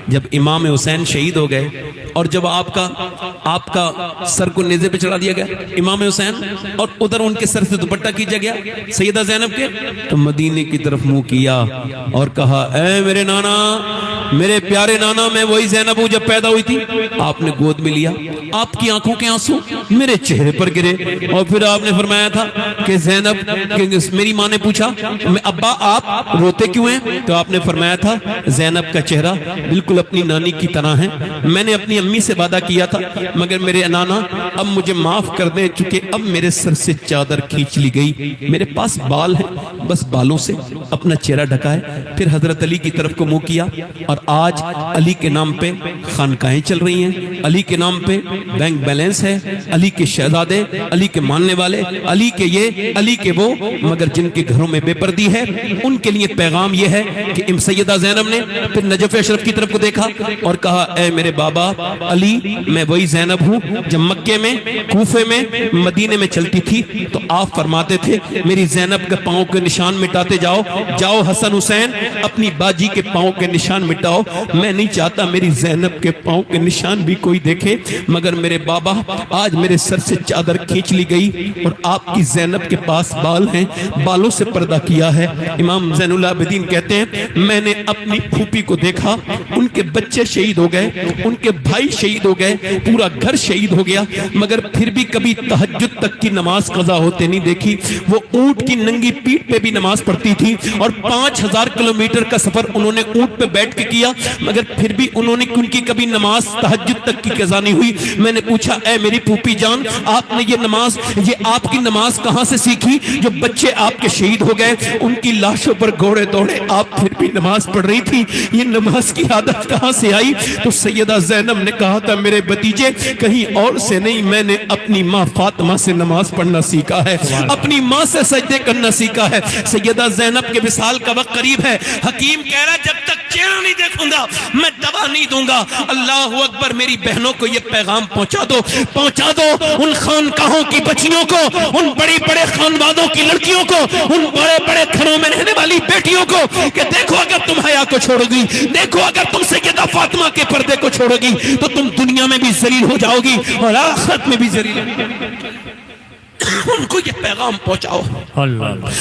Speaker 1: جب امام حسین شہید ہو گئے اور جب آپ کا سر کو نیزے پہ چڑھا دیا گیا امام حسین, اور ادھر ان کے سر سے دوپٹہ کھینچا گیا سیدہ زینب کے, تو مدینے کی طرف منہ کیا اور کہا اے میرے نانا, میرے پیارے نانا, میں وہی زینب ہوں جب پیدا ہوئی تھی. آپ نے گود میں لیا, آپ کی آنکھوں کے آنسو میرے چہرے پر گرے, اور پھر آپ نے فرمایا تھا کہ زینب, میری ماں نے پوچھا ابا آپ روتے کیوں ہیں؟ تو آپ نے فرمایا تھا زینب کا چہرہ بالکل اپنی نانی کی طرح ہے, میں نے اپنی امی سے وعدہ کیا تھا مگر میرے نانا اب مجھے معاف کر دیں چونکہ اب میرے سر سے چادر کھینچ لی گئی, میرے پاس بال ہیں, بس بالوں سے اپنا چہرہ ڈھکا ہے. پھر حضرت علی کی طرف کو منہ کیا, اور آج علی کے نام پہ خانقاہیں چل رہی ہیں, علی کے نام پہ بینک بیلنس ہے, علی کے شہزادے, علی کے ماننے والے, علی کے یہ, علی کے وہ, مگر جن کے گھروں میں بے پردی ہے ان کے لیے پیغام یہ ہے کہ سیدہ زینب نے پھر نجف اشرف کی طرف کو دیکھا اور کہا اے میرے بابا علی, میں وہی زینب ہوں جب مکے میں, کوفے میں, مدینے میں چلتی تھی تو آپ فرماتے تھے میری زینب کے پاؤں کے نشان مٹاتے جاؤ, جاؤ حسن حسین اپنی باجی کے پاؤں کے نشان مٹاؤ. میں نہیں چاہتا میری زینب کے پاؤں کے نشان بھی کوئی دیکھے, مگر میرے بابا آج میرے سر سے چادر کھینچ لی گئی اور آپ کی زینب کے پاس بال ہیں, بالوں سے پردہ کیا ہے. امام زین العابدین کہتے ہیں میں نے اپنی پھوپھی کو دیکھا, ان کے بچے شہید ہو گئے, ان کے بھائی شہید ہو گئے, پورا گھر شہید ہو گیا, مگر پھر بھی کبھی تہجد تک کی نماز قضا ہوتے نہیں دیکھی. وہ اونٹ کی ننگی پیٹھ پہ بھی نماز پڑھتی تھی اور 5000 کلومیٹر کا سفر انہوں نے اونٹ پہ بیٹھ کے کیا, مگر پھر بھی انہوں نے ان کی کبھی نماز تہجد تک کی قضا نہیں ہوئی. میں نے پوچھا اے میری پھوپھی جان, آپ نے یہ نماز, یہ آپ کی نماز کہاں سے سیکھی؟ جو بچے آپ کے شہید ہو گئے ان کی لاشوں پر گھوڑے دوڑے, آپ پھر بھی نماز پڑھ رہی تھی, یہ نماز کی عادت کہاں سے آئی؟ تو سیدہ زینب نے کہا تھا میرے بھتیجے کہیں اور سے نہیں, میں نے اپنی ماں فاطمہ سے نماز پڑھنا سیکھا ہے, اپنی ماں سے سجدے کرنا سیکھا ہے. سیدہ زینب کے وصال کا وقت قریب ہے. حکیم کہہ رہا جب تک چہرہ نہیں دیکھوں گا میں دوا نہیں دوں گا. اللہ اکبر, میری بہنوں کو یہ پیغام پہنچا دو, پہنچا دو ان خانقاہوں کی بچیوں کو, ان بڑی بڑے خانوادوں کی لڑکیوں کو, ان بڑے بڑے گھروں میں رہنے والی بیٹیوں کو کہ دیکھو اگر تم حیا کو چھوڑو گی, دیکھو اگر تم سیدہ فاطمہ کے پردے کو چھوڑو گی تو تم دنیا میں بھی ذلیل ہو جاؤ گی اور آخرت میں بھی ذلیل. ان کو یہ پیغام پہنچاؤ.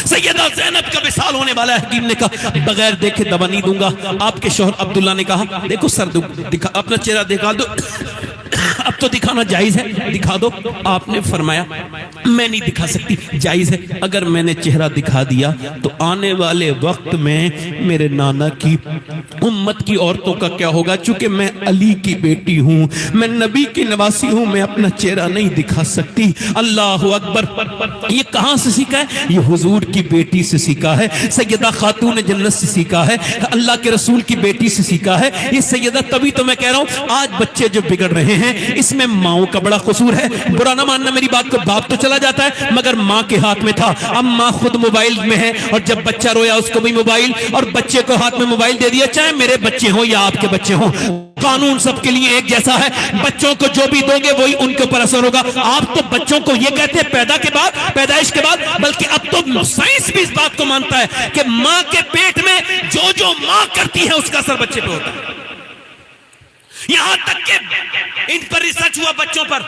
Speaker 1: سیدہ زینب کا وصال ہونے والا ہے. حکیم نے کہا بغیر دیکھے دوا نہیں دوں گا. آپ کے شوہر عبداللہ نے کہا دیکھو سر دکھا, اپنا چہرہ دکھا دو, اب تو دکھانا جائز ہے, دکھا دو. آپ نے فرمایا میں نہیں دکھا سکتی، جائز ہے۔ اگر میں نے چہرہ دکھا دیا تو آنے والے وقت میں میرے نانا کی امت کی عورتوں کا کیا ہوگا؟ چونکہ میں علی کی بیٹی ہوں، میں نبی کی نواسی ہوں، میں اپنا چہرہ نہیں دکھا سکتی۔ اللہ اکبر! یہ کہاں سے سیکھا ہے؟ یہ حضور کی بیٹی سے سیکھا ہے، سیدہ خاتون جنت سے سیکھا ہے، اللہ کے رسول کی بیٹی سے سیکھا ہے یہ سیدہ۔ تبھی تو میں کہہ رہا ہوں آج بچے جو بگڑ رہے ہیں اس میں ماؤں کا بڑا قصور ہے۔ برا نہ ماننا میری بات کو، باپ تو چلا جاتا ہے مگر ماں کے ہاتھ میں تھا، اب ماں خود موبائل میں ہے، اور جب بچہ رویا اس کو بھی موبائل، اور بچے کو ہاتھ میں موبائل دے دیا، چاہے میرے بچے ہوں یا آپ کے بچے ہوں، قانون سب کے لیے ایک جیسا ہے۔ بچوں کو جو بھی دو گے وہی ان کے اوپر اثر ہوگا۔ آپ تو بچوں کو یہ کہتے ہیں پیدائش کے بعد، بلکہ اب تو سائنس بھی اس بات کو مانتا ہے کہ ماں کے پیٹ میں جو ماں کرتی ہے اس کا اثر بچے پہ ہوتا ہے۔ یہاں تک کہ ان پر ریسرچ ہوا بچوں پر،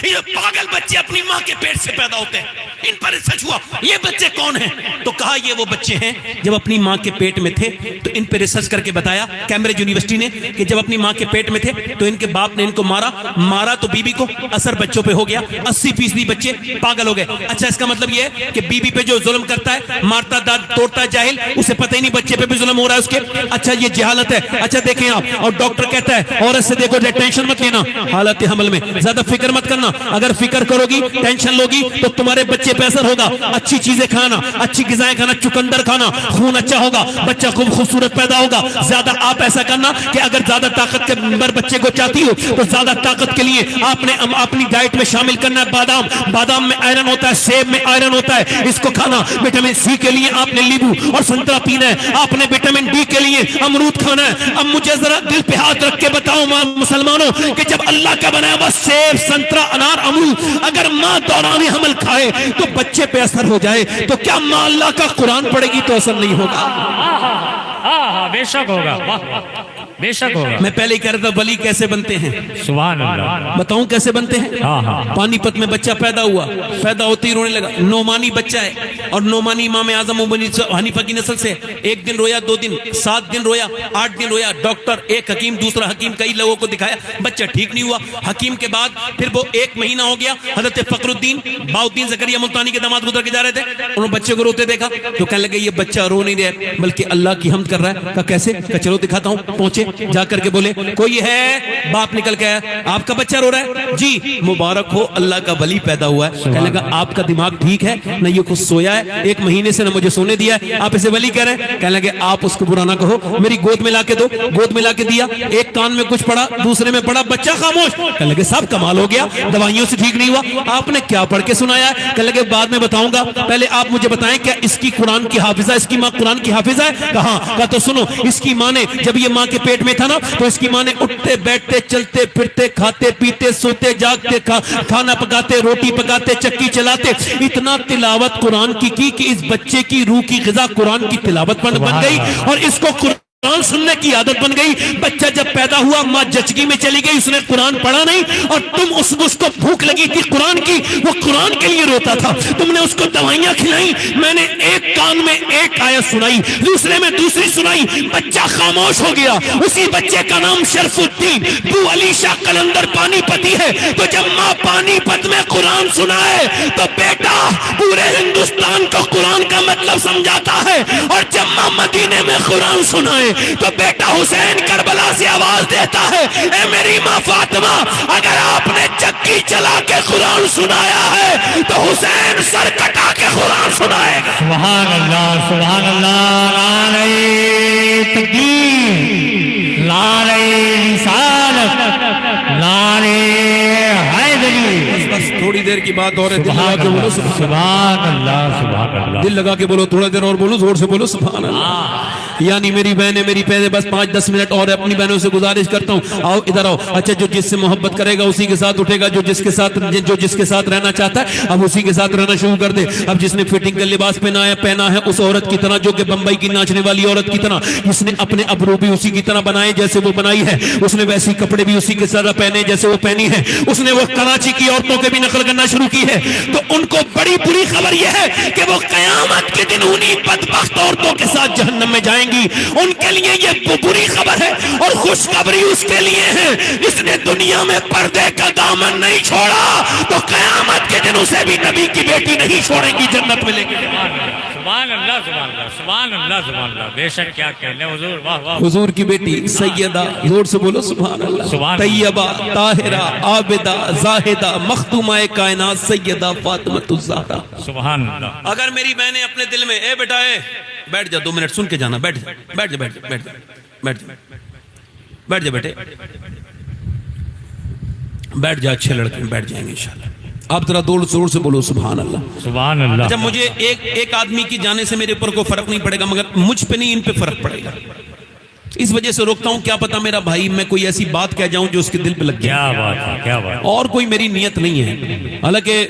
Speaker 1: یہ پاگل بچے اپنی ماں کے پیٹ سے پیدا ہوتے ہیں، ان پر ریسرچ ہوا یہ بچے کون ہیں، تو کہا یہ وہ بچے ہیں جب اپنی ماں کے پیٹ میں تھے۔ تو ان پہ ریسرچ کر کے بتایا کیمبرج یونیورسٹی نے کہ جب اپنی ماں کے پیٹ میں تھے تو ان کے باپ نے ان کو مارا تو بی بی کو اثر بچوں پہ ہو گیا، 80% بچے پاگل ہو گئے۔ اچھا اس کا مطلب یہ ہے کہ بی بی پہ جو ظلم کرتا ہے، مارتا داد توڑتا ہے جاہل، اسے پتہ ہی نہیں بچے پہ بھی ظلم ہو رہا ہے اس کے۔ اچھا یہ جہالت ہے۔ اچھا دیکھیں آپ، اور ڈاکٹر کہتا ہے عورت سے دیکھو ٹینشن مت لینا حالت حمل میں، زیادہ فکر مت کرنا، اگر فکر کرو گی ٹینشن لوگی تو تمہارے بچے پہ اثر ہوگا۔ اچھی چیزیں کھانا، اچھی غذائیں کھانا، چقندر کھانا، خون اچھا ہوگا، بچہ خوب خوبصورت پیدا ہوگا۔ زیادہ آپ ایسا کرنا کہ اگر زیادہ طاقت کے نمبر بچے کو چاہتی ہو تو زیادہ طاقت کے لیے آپ نے اپنی ڈائٹ میں شامل کرنا ہے بادام میں آئرن ہوتا ہے، سیب میں آئرن ہوتا ہے، اس کو کھانا۔ وٹامن سی کے لیے آپ نے لیمو اور سنترا پینا ہے، آپ نے وٹامن ڈی کے لیے امرود کھانا ہے۔ اب مجھے ذرا دل پہ ہاتھ رکھ کے بتاؤ مسلمانوں کہ جب اللہ کا بنایا ہوا سیب، سنترا، انار، امرود اگر ماں دوران حمل کھائے تو بچے پہ اثر ہو جائے تو کیا ماں اللہ کا قرآن پڑھے گی تو اثر نہیں ہوگا؟
Speaker 2: بے شک ہوگا، بے شک ہوگا۔
Speaker 1: میں پہلے ہی کہہ رہا تھا ولی کیسے بنتے ہیں،
Speaker 2: سبحان اللہ۔
Speaker 1: بتاؤں کیسے بنتے ہیں؟ پانی پت میں بچہ پیدا ہوا، پیدا ہوتے ہی رونے لگا، نعمانی بچہ ہے، اور نعمانی امام اعظم ابو حنیفہ کی نسل سے۔ ایک دن رویا، 2 دن، 7 دن رویا، 8 دن رویا، ڈاکٹر، ایک حکیم، دوسرا حکیم، کئی لوگوں کو دکھایا، بچہ ٹھیک نہیں ہوا۔ حکیم کے بعد پھر وہ 1 مہینہ ہو گیا، حضرت فخر الدین باؤدین زکریا ملتانی کے داماد گزر کے جا رہے تھے، انہوں نے بچے کو روتے دیکھا تو کہنے لگے یہ بچہ رو نہیں رہا بلکہ اللہ کی حمد کر رہا ہے۔ کہا کیسے؟ کہا چلو دکھاتا ہوں۔ پہنچے، جا کر کے بولے کوئی ہے؟ باپ نکل کے آیا، آپ کا بچہ رو رہا ہے؟ جی، مبارک ہو اللہ کا ولی پیدا ہوا ہے۔ کہنے لگا آپ کا دماغ ٹھیک ہے نہ، یہ کچھ سویا ہے 1 مہینے سے، نہ مجھے سونے دیا ہے، آپ اسے ولی کہہ رہے ہیں؟ کہنے لگے آپ اس کو برا نہ کہو، میری گود میں لا کے دو۔ گود میں لا کے دیا، ایک کان میں کچھ پڑا، دوسرے میں پڑا، بچہ خاموش۔ کہنے لگے صاحب کمال ہو گیا، دوائیوں سے ٹھیک نہیں ہوا، آپ نے کیا پڑھ کے سنایا ہے؟ کہنے لگے بعد میں بتاؤں گا، پہلے آپ مجھے بتائیں کیا اس کی قرآن کی حافظہ، اس کی ماں قرآن کی حافظہ ہے؟ کہا کہا تو سنو، اس کی ماں نے جب یہ ماں کے پیٹ میں تھا نا تو اس کی ماں نے اٹھتے بیٹھتے چلتے پھرتے کھاتے پیتے سوتے جاگتے کھانا پکاتے روٹی پکاتے چکی چلاتے اتنا تلاوت قرآن کی کہ اس بچے کی روح کی غذا قرآن کی تلاوت بن گئی اور اس کو قرآن سننے کی عادت بن گئی۔ بچہ جب پیدا ہوا ماں جچگی میں چلی گئی، اس نے قرآن پڑھا نہیں، اور تم اس کو بھوک لگی تھی قرآن کی، وہ قرآن کے لیے روتا تھا، تم نے اس کو دوائیاں کھلائیں، میں نے ایک کان میں ایک آیت سنائی، دوسرے میں دوسری سنائی، بچہ خاموش ہو گیا۔ اسی بچے کا نام شرف الدین بو علی شاہ قلندر پانی پتی ہے۔ تو جب ماں پانی پت میں قرآن سنائے تو بیٹا پورے ہندوستان کو قرآن کا مطلب سمجھاتا ہے، اور جب ماں مدینے میں قرآن سنائے تو بیٹا حسین کربلا سے آواز دیتا ہے اے میری ماں فاطمہ، اگر آپ نے چکی چلا کے قرآن سنایا ہے تو حسین سر کٹا کے قرآن سنائے گا۔
Speaker 2: سبحان اللہ، سبحان اللہ، نعرہ تکبیر، نعرہ رسالت، نعرہ حیدری۔
Speaker 1: بس تھوڑی دیر کی بات اور ہے، دل لگا
Speaker 2: سبحان
Speaker 1: کے بولو
Speaker 2: اللہ، سبحان اللہ، سبحان اللہ،
Speaker 1: دل لگا کے بولو، تھوڑا دیر اور بولو، زور سے بولو سبحان اللہ۔ یعنی میری بہنیں بس 5-10 منٹ اور اپنی بہنوں سے گزارش کرتا ہوں، آؤ ادھر آؤ۔ اچھا جو جس سے محبت کرے گا اسی کے ساتھ اٹھے گا، جو جس کے ساتھ رہنا چاہتا ہے اب اسی کے ساتھ رہنا شروع کر دے۔ اب جس نے فٹنگ کا لباس پہنا ہے اس عورت کی طرح جو کہ بمبئی کی ناچنے والی عورت کی طرح، جس نے اپنے ابرو بھی اسی کی طرح بنائے جیسے وہ بنائی ہے، اس نے ویسی کپڑے بھی اسی کے طرح پہنے جیسے وہ پہنی ہے، اس نے وہ کراچی کی عورتوں کے بھی نقل کرنا شروع کی ہے۔ تو ان کو بڑی بری خبر یہ ہے کہ وہ قیامت کے دن انہی بدبخت عورتوں کے ساتھ جہنم میں جائیں گی، ان کے لیے یہ بری خبر ہے، اور خوشخبری اس کے لیے ہے جس نے دنیا میں پردے کا دامن نہیں چھوڑا تو قیامت کے دن اسے بھی نبی کی بیٹی نہیں چھوڑیں گی، جنت ملے گی۔
Speaker 2: سبحان اللہ سبحان اللہ سبحان اللہ سبحان اللہ، بے شک کیا کہنے حضور، واہ واہ۔
Speaker 1: حضور کی بیٹی سیدہ، زور سے بولو سبحان اللہ،
Speaker 2: سبحان اللہ۔
Speaker 1: طیبہ، طاہرہ، عابدہ، زاہدہ، مخدومہ کائنات سیدہ فاطمہ الزہرا۔
Speaker 2: سبحان اللہ۔
Speaker 1: اگر میری بہنیں اپنے دل میں اے بیٹا اے بیٹھ جا، 2 منٹ سن کے جانا، بیٹھ جا بیٹھ جا بیٹھ جا بیٹھ جا بیٹھ جا بیٹھ جا بیٹے بیٹھ جا، اچھے لڑکے بیٹھ جائیں گے انشاءاللہ۔ آپ ذرا زور سے بولو سبحان اللہ۔
Speaker 2: سبحان اللہ۔
Speaker 1: اچھا مجھے ایک آدمی کی جانے سے میرے اوپر کوئی فرق نہیں پڑے گا، مگر مجھ پہ نہیں، ان پہ فرق پڑے گا، اس وجہ سے روکتا ہوں۔ کیا پتا میرا بھائی میں کوئی ایسی بات کہہ جاؤں جو اس کے دل پہ لگ جائے،
Speaker 2: کیا بات ہے، کیا بات۔
Speaker 1: اور کوئی میری نیت نہیں ہے، حالانکہ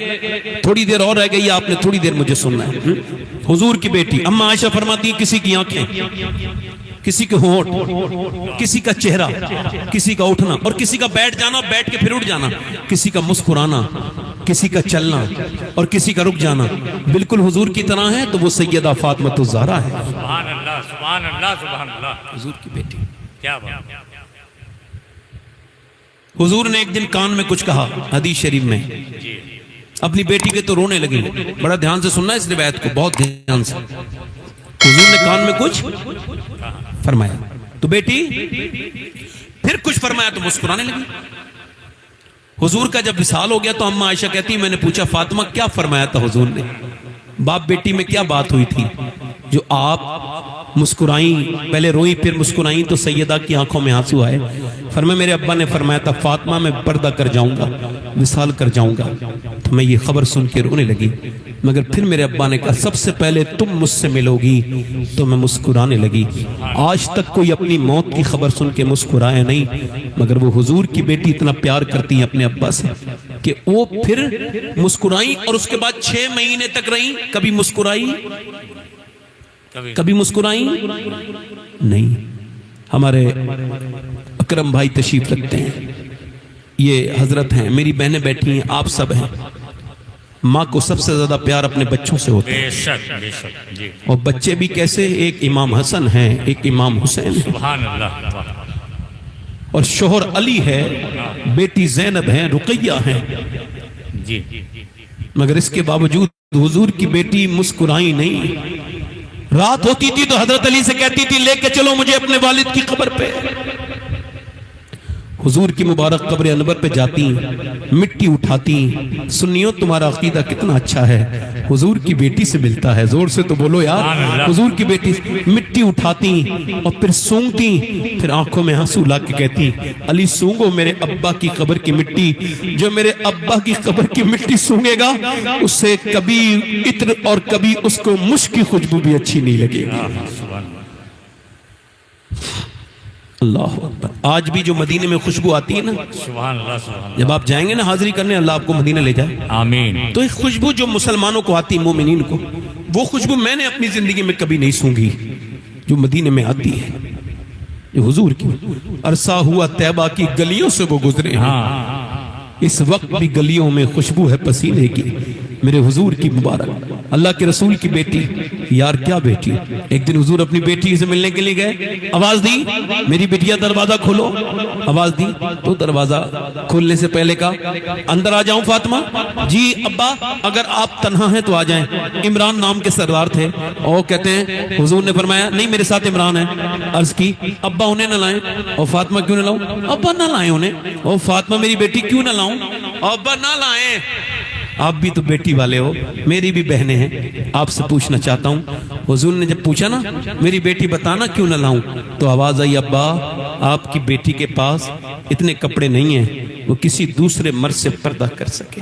Speaker 1: تھوڑی دیر اور رہ گئی، آپ نے تھوڑی دیر مجھے سننا ہے۔ حضور کی بیٹی اما عائشہ فرماتی ہیں کسی کی آنکھیں، کسی کے ہونٹ، کسی کا چہرہ، کسی کا اٹھنا اور کسی کا بیٹھ جانا، بیٹھ کے پھر اٹھ جانا، کسی کا مسکرانا، کسی کا چلنا اور کسی کا رک جانا بالکل حضور کی طرح ہے، تو وہ سیدہ فاطمہ الزہرا ہے،
Speaker 2: سبحان اللہ سبحان اللہ سبحان اللہ،
Speaker 1: حضور کی بیٹی۔
Speaker 2: کیا بات۔
Speaker 1: حضور نے ایک دن کان میں کچھ کہا، حدیث شریف میں، اپنی بیٹی کے تو رونے لگی۔ بڑا دھیان سے سننا اس روایت کو، بہت دھیان سے۔ حضور نے کان میں کچھ فرمایا تو بیٹی پھر کچھ فرمایا تو مسکرانے لگی۔ حضور کا جب وصال ہو گیا تو اما عائشہ کہتی میں نے پوچھا فاطمہ کیا فرمایا تھا حضور نے، باپ بیٹی میں کیا بات ہوئی تھی جو آپ مسکرائیں، پہلے روئیں پھر مسکرائیں تو سیدہ کی آنکھوں میں آنسو آئے؟ فرمایا میرے ابا نے فرمایا تھا فاطمہ میں پردہ کر جاؤں گا، وصال کر جاؤں گا۔ تو میں یہ خبر سن کے رونے لگی، مگر پھر میرے ابا نے کہا سب سے پہلے تم مجھ سے ملو گی، تو میں مسکرانے لگی۔ آج تک کوئی اپنی موت کی خبر سن کے مسکرایا نہیں، مگر وہ حضور کی بیٹی اتنا پیار کرتی ہیں اپنے ابا سے کہ وہ پھر مسکرائیں، اور اس کے بعد 6 مہینے تک رہیں، کبھی مسکرائی کبھی مسکرائیں نہیں۔ ہمارے اکرم بھائی تشریف رکھتے ہیں، یہ حضرت ہیں، میری بہنیں بیٹھی ہیں، آپ سب ہیں۔ ماں کو سب سے زیادہ پیار اپنے بچوں سے ہوتا ہے،
Speaker 2: بے شک بے شک جی،
Speaker 1: اور بچے بھی کیسے، ایک امام حسن ہیں، ایک امام حسین ہیں،
Speaker 2: سبحان اللہ۔
Speaker 1: اور شوہر علی ہے، بیٹی زینب ہیں، رقیہ ہیں،
Speaker 2: جی
Speaker 1: مگر اس کے باوجود حضور کی بیٹی مسکرائی نہیں۔ رات ہوتی تھی تو حضرت علی سے کہتی تھی لے کے چلو مجھے اپنے والد کی قبر پہ۔ حضور کی مبارک قبر انور پہ جاتی، مٹی اٹھاتی، سنیو تمہارا عقیدہ کتنا اچھا ہے، حضور کی بیٹی سے ملتا ہے، زور سے تو بولو یار، حضور کی بیٹی مٹی اٹھاتی اور پھر سونگتی، پھر آنکھوں میں آنسو لا کے کہتی علی سونگو میرے ابا کی قبر کی مٹی، جو میرے ابا کی قبر کی مٹی سونگے گا اس سے کبھی عطر اور کبھی اس کو مشک کی خوشبو بھی اچھی نہیں لگے گی۔ اللہ اکبر۔ آج بھی جو مدینے میں خوشبو آتی ہے نا،
Speaker 2: سبحان اللہ سبحان اللہ،
Speaker 1: جب آپ جائیں گے نا حاضری کرنے، اللہ آپ کو مدینہ لے جائے،
Speaker 2: آمین۔
Speaker 1: تو ایک خوشبو جو مسلمانوں کو آتی، مومنین کو، وہ خوشبو میں نے اپنی زندگی میں کبھی نہیں سونگی جو مدینے میں آتی ہے، جو حضور کی۔ عرصہ ہوا طیبہ کی گلیوں سے وہ گزرے ہیں، اس وقت بھی گلیوں میں خوشبو ہے پسینے کی، میرے حضور کی مبارک اللہ کے رسول کی بیٹی۔ یار کیا بیٹی، ایک دن حضور اپنی بیٹی سے ملنے کے لیے گئے، آواز دی میری بیٹیا دروازہ کھولو، آواز دی تو دروازہ کھولنے سے پہلے کہا اندر آ جاؤں فاطمہ؟ جی ابا اگر آپ تنہا ہیں تو آ جائیں۔ عمران نام کے سردار تھے، اور کہتے ہیں حضور نے فرمایا نہیں میرے ساتھ عمران ہے۔ عرض کی ابا انہیں نہ لائیں، اور فاطمہ کیوں نہ لاؤں؟ ابا نہ لائیں انہیں، اور فاطمہ میری بیٹی کیوں نہ لاؤں؟ ابا نہ لائیں۔ آپ بھی تو بیٹی والے ہو، میری بھی بہنیں ہیں، آپ سے پوچھنا چاہتا ہوں۔ حضور نے جب پوچھا نا میری بیٹی بتانا کیوں نہ لاؤں، تو آواز آئی ابا آپ کی بیٹی کے پاس اتنے کپڑے نہیں ہیں وہ کسی دوسرے مرد سے پردہ کر سکے۔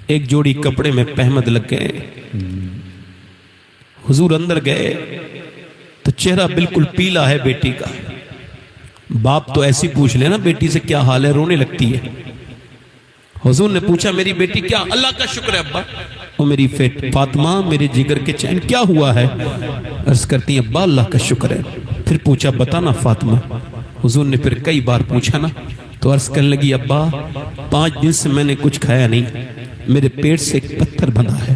Speaker 1: ایک جوڑی کپڑے میں پہمد لگ گئے، حضور اندر گئے تو چہرہ بالکل پیلا ہے بیٹی کا۔ باپ تو ایسی پوچھ لینا بیٹی سے کیا حال ہے، رونے لگتی ہے۔ حضور نے پوچھا میری بیٹی کیا؟ اللہ کا شکر ہے ابا۔ وہ میری فاطمہ میرے جگر کے چین کیا ہوا ہے؟ عرض کرتی ہیں ابا اللہ کا شکر ہے۔ پھر پوچھا بتانا فاطمہ۔ حضور نے پھر کئی بار پوچھا نا، تو عرض کرنے لگی ابا 5 دن سے میں نے کچھ کھایا نہیں، میرے پیٹ سے ایک پتھر بندھا ہے،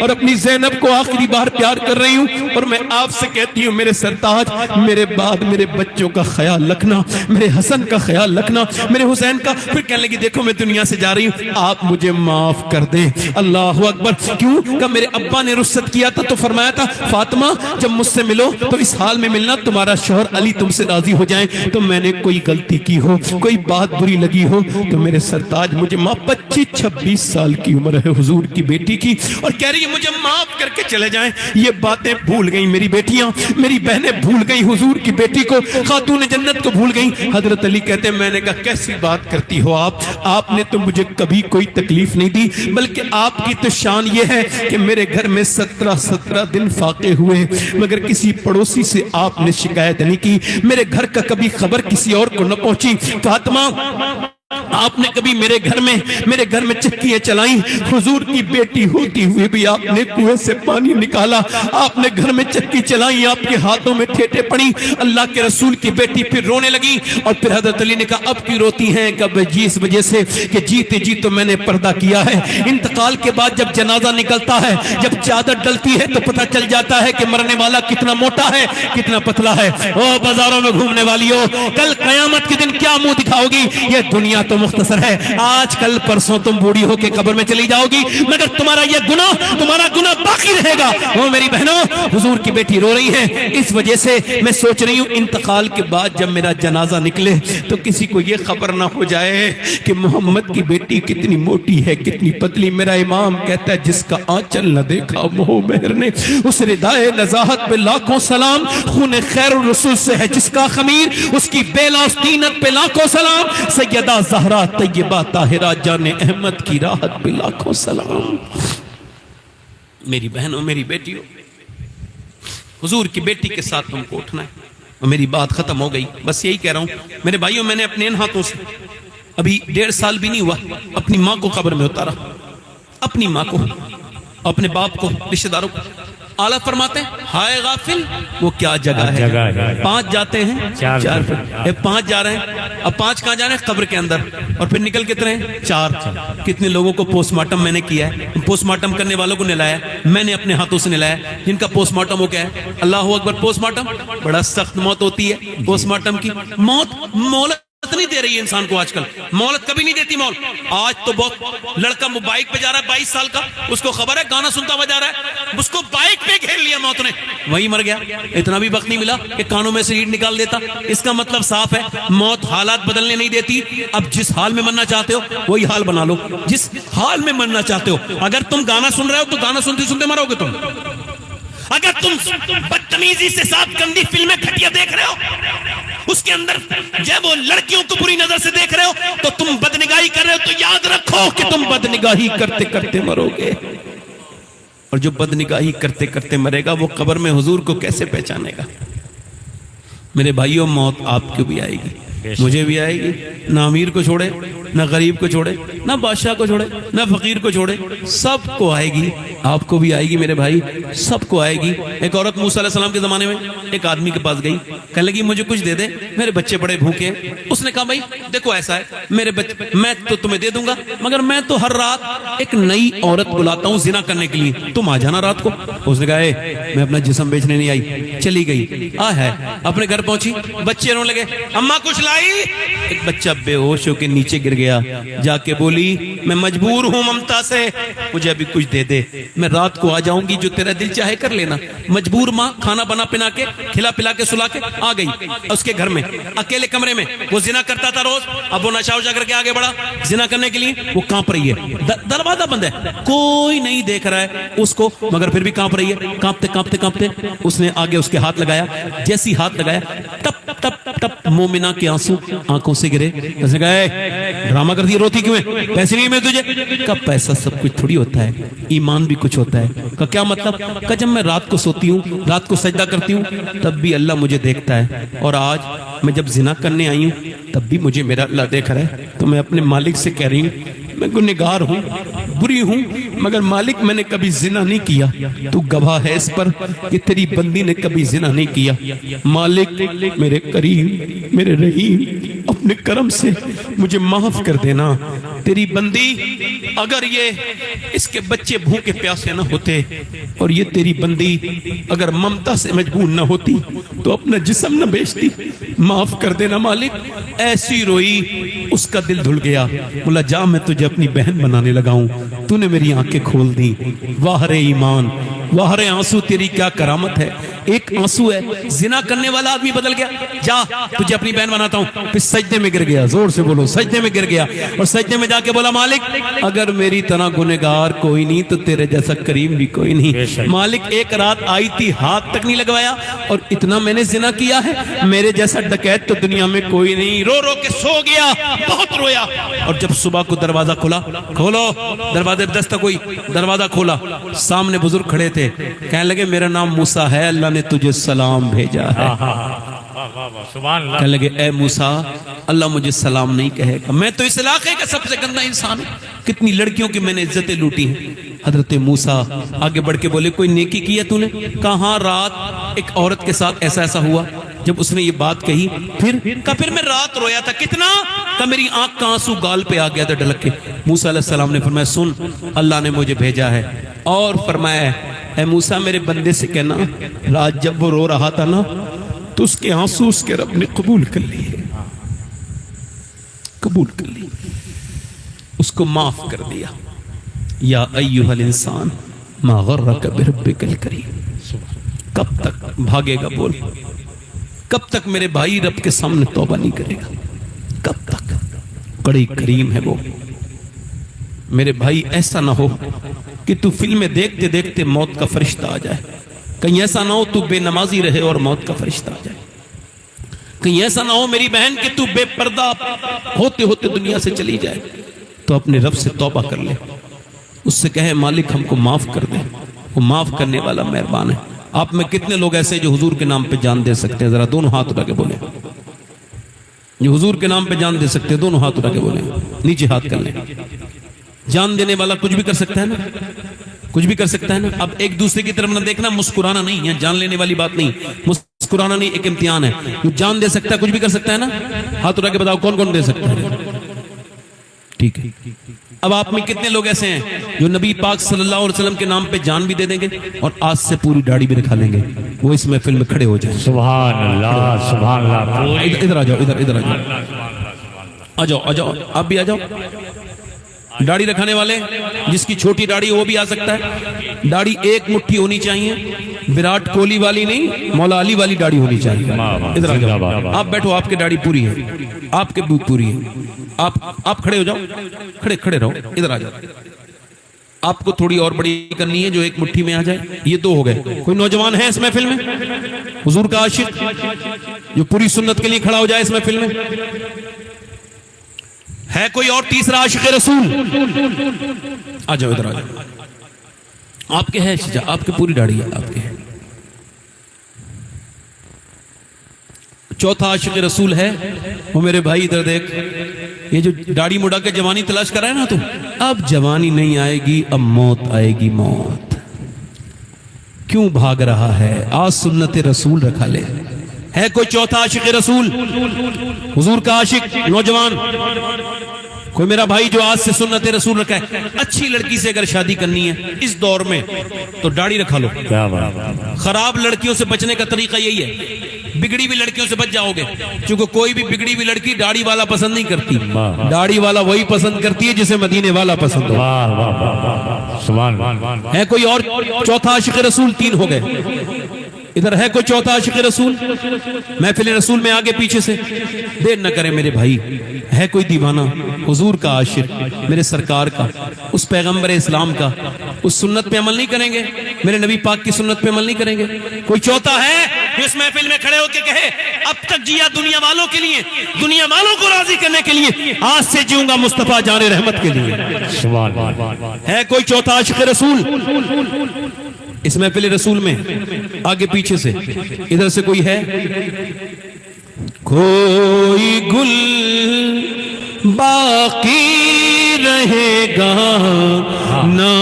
Speaker 1: اور اپنی زینب کو آخری بار پیار کر رہی ہوں، اور میں آپ سے کہتی ہوں میرے سرتاج، میرے بعد میرے بچوں کا خیال رکھنا، میرے حسن کا خیال رکھنا، میرے حسین کا۔ پھر کہنے لگی دیکھو میں دنیا سے جا رہی ہوں، آپ مجھے معاف کر دیں۔ اللہ اکبر۔ کیوں کہ میرے ابا نے رخصت کیا تھا تو فرمایا تھا فاطمہ جب مجھ سے ملو تو اس حال میں ملنا تمہارا شوہر علی تم سے راضی ہو جائیں، تو میں نے کوئی غلطی کی ہو، کوئی بات بری لگی ہو تو میرے سرتاج مجھے معاف۔ 25-26 سال کی عمر ہے حضور کی بیٹی کی، اور کہہ رہی ہے مجھے معاف کر کے چلے جائیں۔ یہ باتیں بھول گئیں میری بیٹیاں، میری بہنیں بھول گئیں حضور کی بیٹی کو، خاتون جنت کو بھول گئیں۔ حضرت علی کہتے ہیں میں نے کہا کیسی بات کرتی ہو آپ نے تو مجھے کبھی کوئی تکلیف نہیں دی، بلکہ آپ کی تو شان یہ ہے کہ میرے گھر میں 17 دن فاقے ہوئے مگر کسی پڑوسی سے آپ نے شکایت نہیں کی، میرے گھر کا کبھی خبر کسی اور کو نہ پہنچی۔ فاطمہ آپ نے کبھی میرے گھر میں چکیاں چلائیں، حضور کی بیٹی ہوتی ہوئی بھی آپ نے کنویں سے پانی نکالا، آپ نے گھر میں چکی چلائیں، آپ کے ہاتھوں میں ٹھیٹے پڑی۔ اللہ کے رسول کی بیٹی پھر رونے لگی، اور پھر حضرت علی نے کہا اب کی روتی ہیں؟ کب جی اس وجہ سے کہ جیتے جی تو میں نے پردہ کیا ہے، انتقال کے بعد جب جنازہ نکلتا ہے، جب چادر ڈلتی ہے تو پتہ چل جاتا ہے کہ مرنے والا کتنا موٹا ہے کتنا پتلا ہے۔ او بازاروں میں گھومنے والی ہو، کل قیامت کے دن کیا منہ دکھاؤ گی؟ یہ دنیا تو مختصر ہے، آج کل پرسوں تم بوڑھی ہو کے قبر میں چلی جاؤ گی، مگر تمہارا گناہ باقی رہے گا۔ وہ میری بہنوں حضور کی بیٹی رو رہی ہے، اس وجہ سے میں سوچ رہی ہوں انتقال کے بعد جب میرا جنازہ نکلے تو کسی کو یہ خبر نہ ہو جائے کہ محمد کی بیٹی کتنی موٹی ہے کتنی پتلی۔ میرا امام کہتا ہے جس کا آنچل نہ دیکھا موہ مہر نے، اس ردائے نزاہت پہ لاکھوں سلام، خون خیر الرسول سے ہے جس کا خمیر، اس کی بیلا استینت پہ لاکھوں سلام، سیدہ زہرا طیبہ طاہرہ جان احمد کی راحت پہ لاکھوں سلام۔ میری بہنوں میری بیٹیوں، حضور کی بیٹی کے ساتھ تم کو اٹھنا ہے۔ اور میری بات ختم ہو گئی، بس یہی کہہ رہا ہوں میرے بھائیوں، میں نے اپنے ان ہاتھوں سے ابھی 1.5 سال بھی نہیں ہوا اپنی ماں کو قبر میں اتارا، اپنی ماں کو، اپنے باپ کو، رشتہ داروں کو۔ آلہ فرماتے ہیں ہائے غافل وہ کیا جگہ ہے، 5 جاتے ہیں 4 پھر 5 جا رہے ہیں، اب 5 کہاں جا رہے ہیں؟ قبر کے اندر، اور پھر نکل کتنے ہیں؟ 4۔ کتنے لوگوں کو پوسٹ مارٹم میں نے کیا ہے، پوسٹ مارٹم کرنے والوں کو نلایا، میں نے اپنے ہاتھوں سے نلایا، جن کا پوسٹ مارٹم ہو گیا ہے۔ اللہ اکبر۔ پوسٹ مارٹم بڑا سخت موت ہوتی ہے، پوسٹ مارٹم کی موت مولت نہیں دے رہی ہے انسان کو، آج کل مولت کبھی نہیں دیتی مول۔ آج تو بہت لڑکا بائک پہ جا رہا ہے 22 سال کا، اس کو خبر ہے گانا سنتا ہوا جا رہا ہے، اس کو بائک پہ گھیر لیا موت نے، وہی مر گیا۔ اتنا بھی وقت نہیں ملا کہ کانوں میں سے ریڑھ نکال دیتا۔ اس کا مطلب صاف ہے، موت حالات بدلنے نہیں دیتی۔ اب جس حال میں مرنا چاہتے ہو وہی حال بنا لو، جس حال میں مرنا چاہتے ہو۔ اگر تم گانا سن رہے ہو تو گانا سنتے سنتے مرو گے تم۔ اگر تم بدتمیزی سے ساتھ گندی فلمیں گھٹیا دیکھ رہے ہو، اس کے اندر جب وہ لڑکیوں کو بری نظر سے دیکھ رہے ہو تو تم بدنگاہی کر رہے ہو، تو یاد رکھو کہ تم بدنگاہی کرتے کرتے مرو گے، اور جو بدنگاہی کرتے کرتے مرے گا وہ قبر میں حضور کو کیسے پہچانے گا؟ میرے بھائیوں، موت آپ کو بھی آئے گی، مجھے بھی آئے گی، نہ امیر کو چھوڑے، نہ غریب کو چھوڑے، نہ بادشاہ کو چھوڑے، نہ فقیر کو چھوڑے، سب کو آئے گی، آپ کو بھی آئے گی میرے بھائی، سب کو آئے گی۔ ایک عورت موسیٰ علیہ السلام کے زمانے میں ایک آدمی کے پاس گئی، کہنے لگی مجھے کچھ دے دے، میرے بچے بڑے بھوکے ہیں۔ اس نے کہا بھائی دیکھو ایسا ہے، میرے بچے میں تو تمہیں دے دوں گا، مگر میں تو ہر رات ایک نئی عورت بلاتا ہوں زنا کرنے کے لیے، تم آ جانا رات کو۔ اس نے کہا میں اپنا جسم بیچنے نہیں آئی، چلی گئی۔ ہے اپنے گھر پہنچی، بچے رونے لگے، اماں کچھ لائی؟ ایک بچہ بے ہوش ہو کے نیچے گر گیا، جا کے بولی میں مجبور ہوں ممتا سے، مجھے ابھی کچھ دے دے، میں رات کو آ جاؤں گی، جو تیرا دل چاہے کر لینا۔ مجبور ماں کھانا بنا پنا کے کھلا پلا کے سلا کے آ گئی اس کے گھر میں، اکیلے کمرے میں، وہ زنا کرتا تھا روز، اب وہ نشہ وشا کر کے آگے بڑھا زنا کرنے کے لیے، وہ کانپ رہی ہے، دروازہ بند ہے، کوئی نہیں دیکھ رہا ہے اس کو، مگر پھر بھی کانپ رہی ہے، کانپتے کانپتے کانپتے اس نے آگے اس کے ہاتھ لگایا، جیسی ہاتھ لگایا تپ تپ تپ مومنہ کے آنسو آنکھوں سے گرے۔ اس نے کہا ڈرامہ کر دیا، روتی کیوں ہے؟ پیسے نہیں ملے تجھے؟ کب پیسہ سب کچھ تھوڑی ہوتا ہے، ایمان بھی کچھ ہوتا ہے۔ کا کیا مطلب؟ کہ جب میں رات کو سوتی ہوں، رات کو سجدہ کرتی ہوں، تب بھی اللہ مجھے دیکھتا ہے، اور آج میں جب زنا کرنے آئی ہوں تب بھی مجھے میرا اللہ دیکھ رہا ہے۔ تو میں اپنے مالک سے کہہ رہی ہوں میں گنہگار ہوں، بری ہوں، مگر مالک میں نے کبھی زنا نہیں کیا، تو گواہ ہے اس پر کہ تیری بندی نے کبھی زنا نہیں کیا۔ مالک میرے کریم، میرے رحیم، اپنے کرم سے مجھے معاف کر دینا۔ تیری بندی اگر یہ اس کے بچے بھوکے پیاسے نہ ہوتے اور یہ تیری بندی اگر ممتا سے مجبور نہ ہوتی تو اپنا جسم نہ بیچتی، معاف کر دینا مالک۔ ایسی روئی، اس کا دل دھل گیا، بولا جا میں تجھے اپنی بہن بنانے لگا ہوں، تو نے میری آنکھیں کھول دی۔ واہ رے ایمان، واہ رے آنسو، تیری کیا کرامت ہے۔ ایک آنسو ہے، زنا کرنے والا آدمی بدل گیا، جا تجھے اپنی بہن بناتا ہوں، پھر سجدے میں گر گیا، زور سے بولو سجدے میں گر گیا، اور سجدے میں جا کے بولا مالک اگر میری طرح گنہگار کوئی نہیں تو تیرے جیسا کریم بھی کوئی نہیں۔ مالک ایک رات آئی تھی، ہاتھ تک نہیں لگوایا، اور اتنا میں نے زنا کیا ہے، میرے جیسا ڈکیت تو دنیا میں کوئی نہیں۔ رو رو کے سو گیا، بہت رویا، اور جب صبح کو دروازہ کھولا، کھولو دروازے پہ دستک ہوئی، دروازہ کھولا، سامنے بزرگ کھڑے تھے، کہنے لگے میرا نام موسیٰ ہے، اللہ نے تجھے سلام بھیجا ہے۔
Speaker 2: سبحان اللہ۔
Speaker 1: کہنے لگے اے موسیٰ اللہ مجھے سلام نہیں کہے گا، میں تو اس علاقے کا سب سے گندا انسان ہوں، کتنی لڑکیوں کی میں نے عزتیں لوٹی ہیں۔ حضرت موسیٰ آگے بڑھ کے بولے کوئی نیکی کی ہے تو نے؟ کہا ہاں رات ایک عورت کے ساتھ ایسا ایسا ہوا۔ جب اس نے یہ بات کہی پھر میں رات رویا تھا، کتنا؟ کہ میری آنکھ کا آنسو گال پہ آ گیا تھا ڈلک کے۔ موسیٰ علیہ السلام نے فرمایا سن اللہ نے مجھے بھیجا ہے، اور فرمایا اے موسیٰ میرے بندے سے کہنا رات جب وہ رو رہا تھا نا تو اس کے آنسو اس کے رب نے قبول کر لیے، قبول کر لی، اس کو معاف کر دیا۔ یا ایھا الانسان ما غرک بربک الکریم۔ کب تک بھاگے گا؟ بول کب تک میرے بھائی رب کے سامنے توبہ نہیں کرے گا؟ کب تک؟ بڑی کریم ہے وہ میرے بھائی، ایسا نہ ہو کہ تو فلمیں دیکھتے دیکھتے موت کا فرشتہ آ جائے، کہیں ایسا نہ ہو تو بے نمازی رہے اور موت کا فرشتہ آ جائے، کہیں ایسا نہ ہو میری بہن کہ تو بے پردہ ہوتے ہوتے دنیا سے چلی جائے۔ تو اپنے رب سے توبہ کر لے، اس سے کہے مالک ہم کو معاف کر دے، وہ معاف کرنے والا مہربان ہے۔ آپ میں کتنے لوگ ایسے جو حضور کے نام پہ جان دے سکتے ہیں؟ ذرا دونوں ہاتھ اٹھا کے بولیں، جو حضور کے نام پہ جان دے سکتے ہیں دونوں ہاتھ اٹھا کے بولیں، نیچے ہاتھ کر لیں۔ جان دینے والا کچھ بھی کر سکتا ہے نا، کچھ بھی کر سکتا ہے نا۔ اب ایک دوسرے کی طرف نہ دیکھنا، مسکرانا نہیں ہے، جان لینے والی بات نہیں، مسکرانا نہیں، ایک امتحان ہے۔ جو جان دے سکتا ہے کچھ بھی کر سکتا ہے نا، ہاتھ اٹھا کے بتاؤ کون کون دے سکتا ہے؟ ٹھیک ہے، اب آپ میں کتنے لوگ ایسے ہیں جو نبی پاک صلی اللہ علیہ وسلم کے نام پہ جان بھی دے دیں گے اور آج سے پوری داڑھی بھی رکھا لیں گے، وہ اس محفل میں کھڑے ہو جائیں؟
Speaker 2: سبحان اللہ سبحان اللہ۔
Speaker 1: ادھر آ جاؤ، ادھر آ جاؤ، آ جاؤ، آپ بھی آ جاؤ۔ داڑھی رکھانے والے جس کی چھوٹی داڑھی وہ بھی آ سکتا ہے۔ داڑھی ایک مٹھی ہونی چاہیے، وراٹ کوہلی والی نہیں، مولا علی والی داڑھی ہونی چاہیے۔ ادھر آ جاؤ، آپ بیٹھو، آپ کی داڑھی پوری ہے، آپ کے بوت پوری ہے، آپ کھڑے ہو جاؤ، کھڑے رہو، ادھر آ جاؤ۔ آپ کو تھوڑی اور بڑی کرنی ہے جو ایک مٹھی میں آ جائے۔ یہ دو ہو گئے۔ کوئی نوجوان ہے اس محفل میں حضور کا عاشق جو پوری سنت کے لیے کھڑا ہو جائے اس محفل میں؟ ہے کوئی اور تیسرا عاشق رسول؟ آ جاؤ، ادھر آ جاؤ۔ آپ کے ہے شجاع، آپ کے پوری داڑھی ہے، آپ کے ہے۔ چوتھا عاشق رسول ہے وہ میرے بھائی ادھر دیکھ، یہ جو داڑھی مڑا کے جوانی تلاش کر رہا ہے نا تو، اب جوانی نہیں آئے گی، اب موت آئے گی، موت۔ کیوں بھاگ رہا ہے؟ آج سنت رسول رکھا لے۔ ہے کوئی چوتھا عاشق رسول، حضور کا عاشق نوجوان؟ کوئی میرا بھائی جو آج سے سنت رسول رکھا ہے؟ اچھی لڑکی سے اگر شادی کرنی ہے اس دور میں تو داڑھی رکھا لو۔
Speaker 2: کیا بات۔
Speaker 1: خراب لڑکیوں سے بچنے کا طریقہ یہی ہے، بگڑی ہوئی لڑکیوں سے بچ جاؤ گے، کیونکہ کوئی بھی بگڑی ہوئی لڑکی داڑھی والا پسند نہیں کرتی، داڑھی والا وہی پسند کرتی ہے جسے مدینے والا پسند ہو۔
Speaker 2: سبحان اللہ۔
Speaker 1: ہے کوئی اور چوتھا عاشق رسول؟ تین ہو گئے۔ ادھر ہے کوئی چوتھا عاشق رسول؟ محفل رسول میں آگے پیچھے سے دیر نہ کرے میرے بھائی۔ ہے کوئی دیوانہ حضور کا عاشق، میرے سرکار کا، اس پیغمبر اسلام کا، اس سنت پہ عمل نہیں کریں گے، میرے نبی پاک کی سنت پہ عمل نہیں کریں گے؟ کوئی چوتھا ہے جو اس محفل میں کھڑے ہو کے کہے اب تک جیا دنیا والوں کے لیے، دنیا والوں کو راضی کرنے کے لیے، آج سے جیوں گا مصطفیٰ جان رحمت کے لیے؟
Speaker 2: سبحان اللہ۔
Speaker 1: ہے کوئی چوتھا عاشق رسول اس محفل رسول میں؟ آگے پیچھے سے، ادھر سے کوئی ہے؟ کوئی گل باقی رہے گا نہ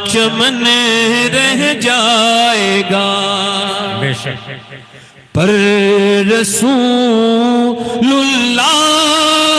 Speaker 1: چمن رہ جائے گا،
Speaker 2: بے شک
Speaker 1: پر رسول اللہ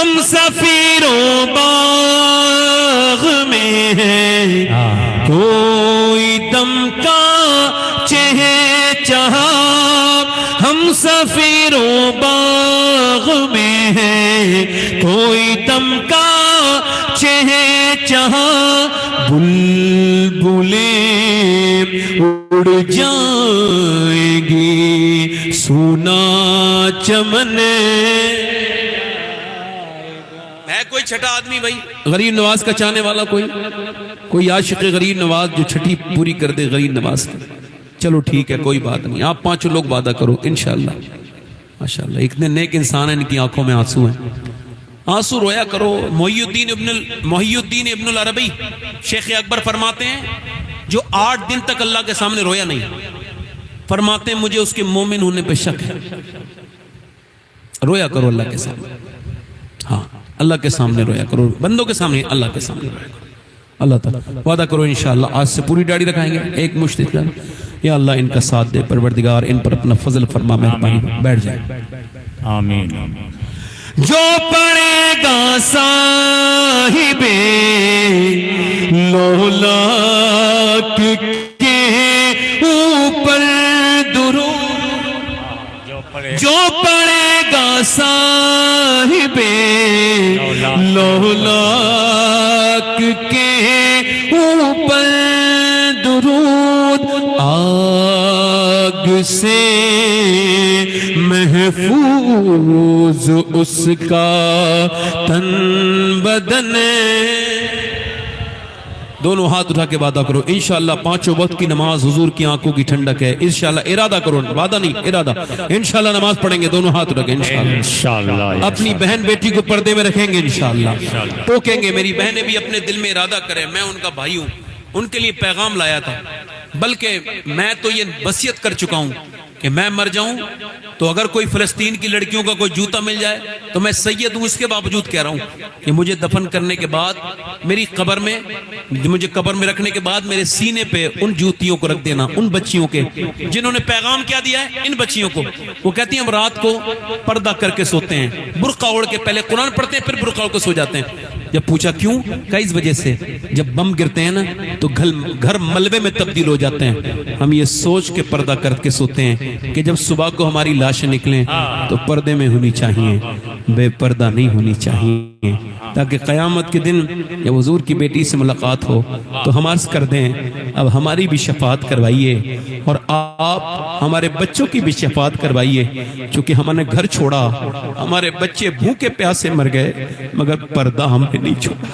Speaker 1: ہم سفیروں باغ میں ہیں، کوئی دم کا چہچہا، ہم سفیروں باغ میں ہیں، کوئی دم کا چہچہا، بلبلیں اڑ جائیں گی سونا چمن۔ ہے کوئی چھٹا آدمی بھائی غریب نواز کا چاہنے والا، کوئی عاشق غریب نواز جو چھٹی پوری کر دے غریب نواز کی؟ چلو ٹھیک ہے، کوئی بات نہیں، آپ 5 لوگ وعدہ کرو انشاءاللہ۔ ماشاءاللہ اتنے نیک انسان ہیں، ان کی آنکھوں میں آنسو ہیں، آنسو رویا کرو۔ محی الدین ابن العربی شیخ اکبر فرماتے ہیں جو 8 دن تک اللہ کے سامنے رویا نہیں، فرماتے ہیں مجھے اس کے مومن ہونے پہ شک ہے۔ رویا کرو اللہ کے سامنے، ہاں اللہ کے سامنے رویا کرو، بندوں کے سامنے، اللہ کے سامنے رویا کرو۔ اللہ تعالیٰ وعدہ کرو انشاءاللہ آج سے پوری داڑھی رکھائیں گے، ایک مشت اخلاص۔ یا اللہ ان کا ساتھ دے پروردگار، ان پر اپنا فضل فرما، مہربانی۔ بیٹھ جائیں۔
Speaker 2: آمین۔
Speaker 1: جو پڑے گا صاحب لولاک کے اوپر درود، جو پڑے گا صاحب لولاک کے اوپر درود، آگ سے محفوظ اس کا تن بدن۔ دونوں ہاتھ اٹھا کے وعدہ کرو انشاءاللہ 5 وقت کی نماز حضور کی آنکھوں کی ٹھنڈک ہے انشاءاللہ۔ ارادہ کرو، وعدہ نہیں، ارادہ، انشاءاللہ نماز پڑھیں گے، دونوں ہاتھ اٹھا کے انشاءاللہ۔ اپنی بہن بیٹی کو پردے میں رکھیں گے انشاءاللہ، ٹوکیں گے۔ میری بہنیں بھی اپنے دل میں ارادہ کریں، میں ان کا بھائی ہوں، ان کے لیے پیغام لایا تھا، بلکہ میں تو یہ وصیت کر چکا ہوں کہ میں مر جاؤں تو اگر کوئی فلسطین کی لڑکیوں کا کوئی جوتا مل جائے تو میں سید ہوں، اس کے باوجود کہہ رہا ہوں کہ مجھے دفن کرنے کے بعد میری قبر میں، مجھے قبر میں رکھنے کے بعد میرے سینے پہ ان جوتیوں کو رکھ دینا، ان بچیوں کے جنہوں نے پیغام کیا دیا ہے، ان بچیوں کو۔ وہ کہتی ہیں ہم رات کو پردہ کر کے سوتے ہیں، برقع اوڑھ کے، پہلے قرآن پڑھتے ہیں پھر برقع اوڑھ کے سو جاتے ہیں۔ جب پوچھا کیوں، کہا اس وجہ سے جب بم گرتے ہیں نا تو گھر ملبے میں تبدیل ہو جاتے ہیں، ہم یہ سوچ کے پردہ کر کے سوتے ہیں کہ جب صبح کو ہماری لاشیں نکلیں تو پردے میں ہونی چاہیے، بے پردہ نہیں ہونی چاہیے، تاکہ قیامت کے دن جب حضور کی بیٹی سے ملاقات ہو تو ہم عرض کر دیں اب ہماری بھی شفاعت کروائیے اور آپ ہمارے بچوں کی بھی شفاعت کروائیے، چونکہ ہم نے گھر چھوڑا، ہمارے بچے بھوکے پیاسے مر گئے مگر پردہ ہم نے نہیں چھوڑا۔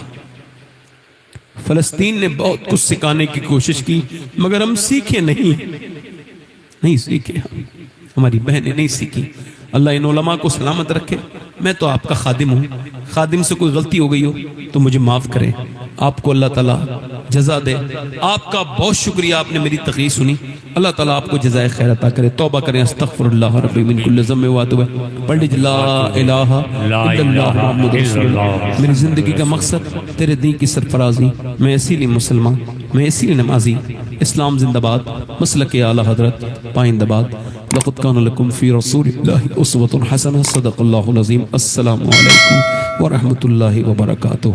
Speaker 1: فلسطین نے بہت کچھ سکھانے کی کوشش کی مگر ہم سیکھے نہیں سیکھے، ہماری بہنیں نہیں سیکھی۔ اللہ ان علماء کو سلامت رکھے۔ میں تو آپ کا خادم ہوں، خادم سے کوئی غلطی ہو گئی ہو تو مجھے معاف کریں، آپ کو اللہ تعالیٰ جزا دے۔ آپ کا بہت شکریہ، آپ نے میری تقریر سنی، اللہ تعالیٰ آپ کو جزائے خیر عطا کرے۔ توبہ کریں، استغفر اللہ ربی من کل ذنب و اتوب الیہ، پڑھ لیجیے لا الہ الا اللہ محمد رسول اللہ۔ میری زندگی کا مقصد تیرے دین کی سرفرازی، میں اسی لیے مسلمان، میں اسی لیے نمازی۔ اسلام زندہ باد، مسلک اعلیٰ حضرت پائندہ باد۔ لقد كان لكم في رسول الله أسوة حسنة، صدق الله العظيم۔ السلام عليكم ورحمة الله وبركاته۔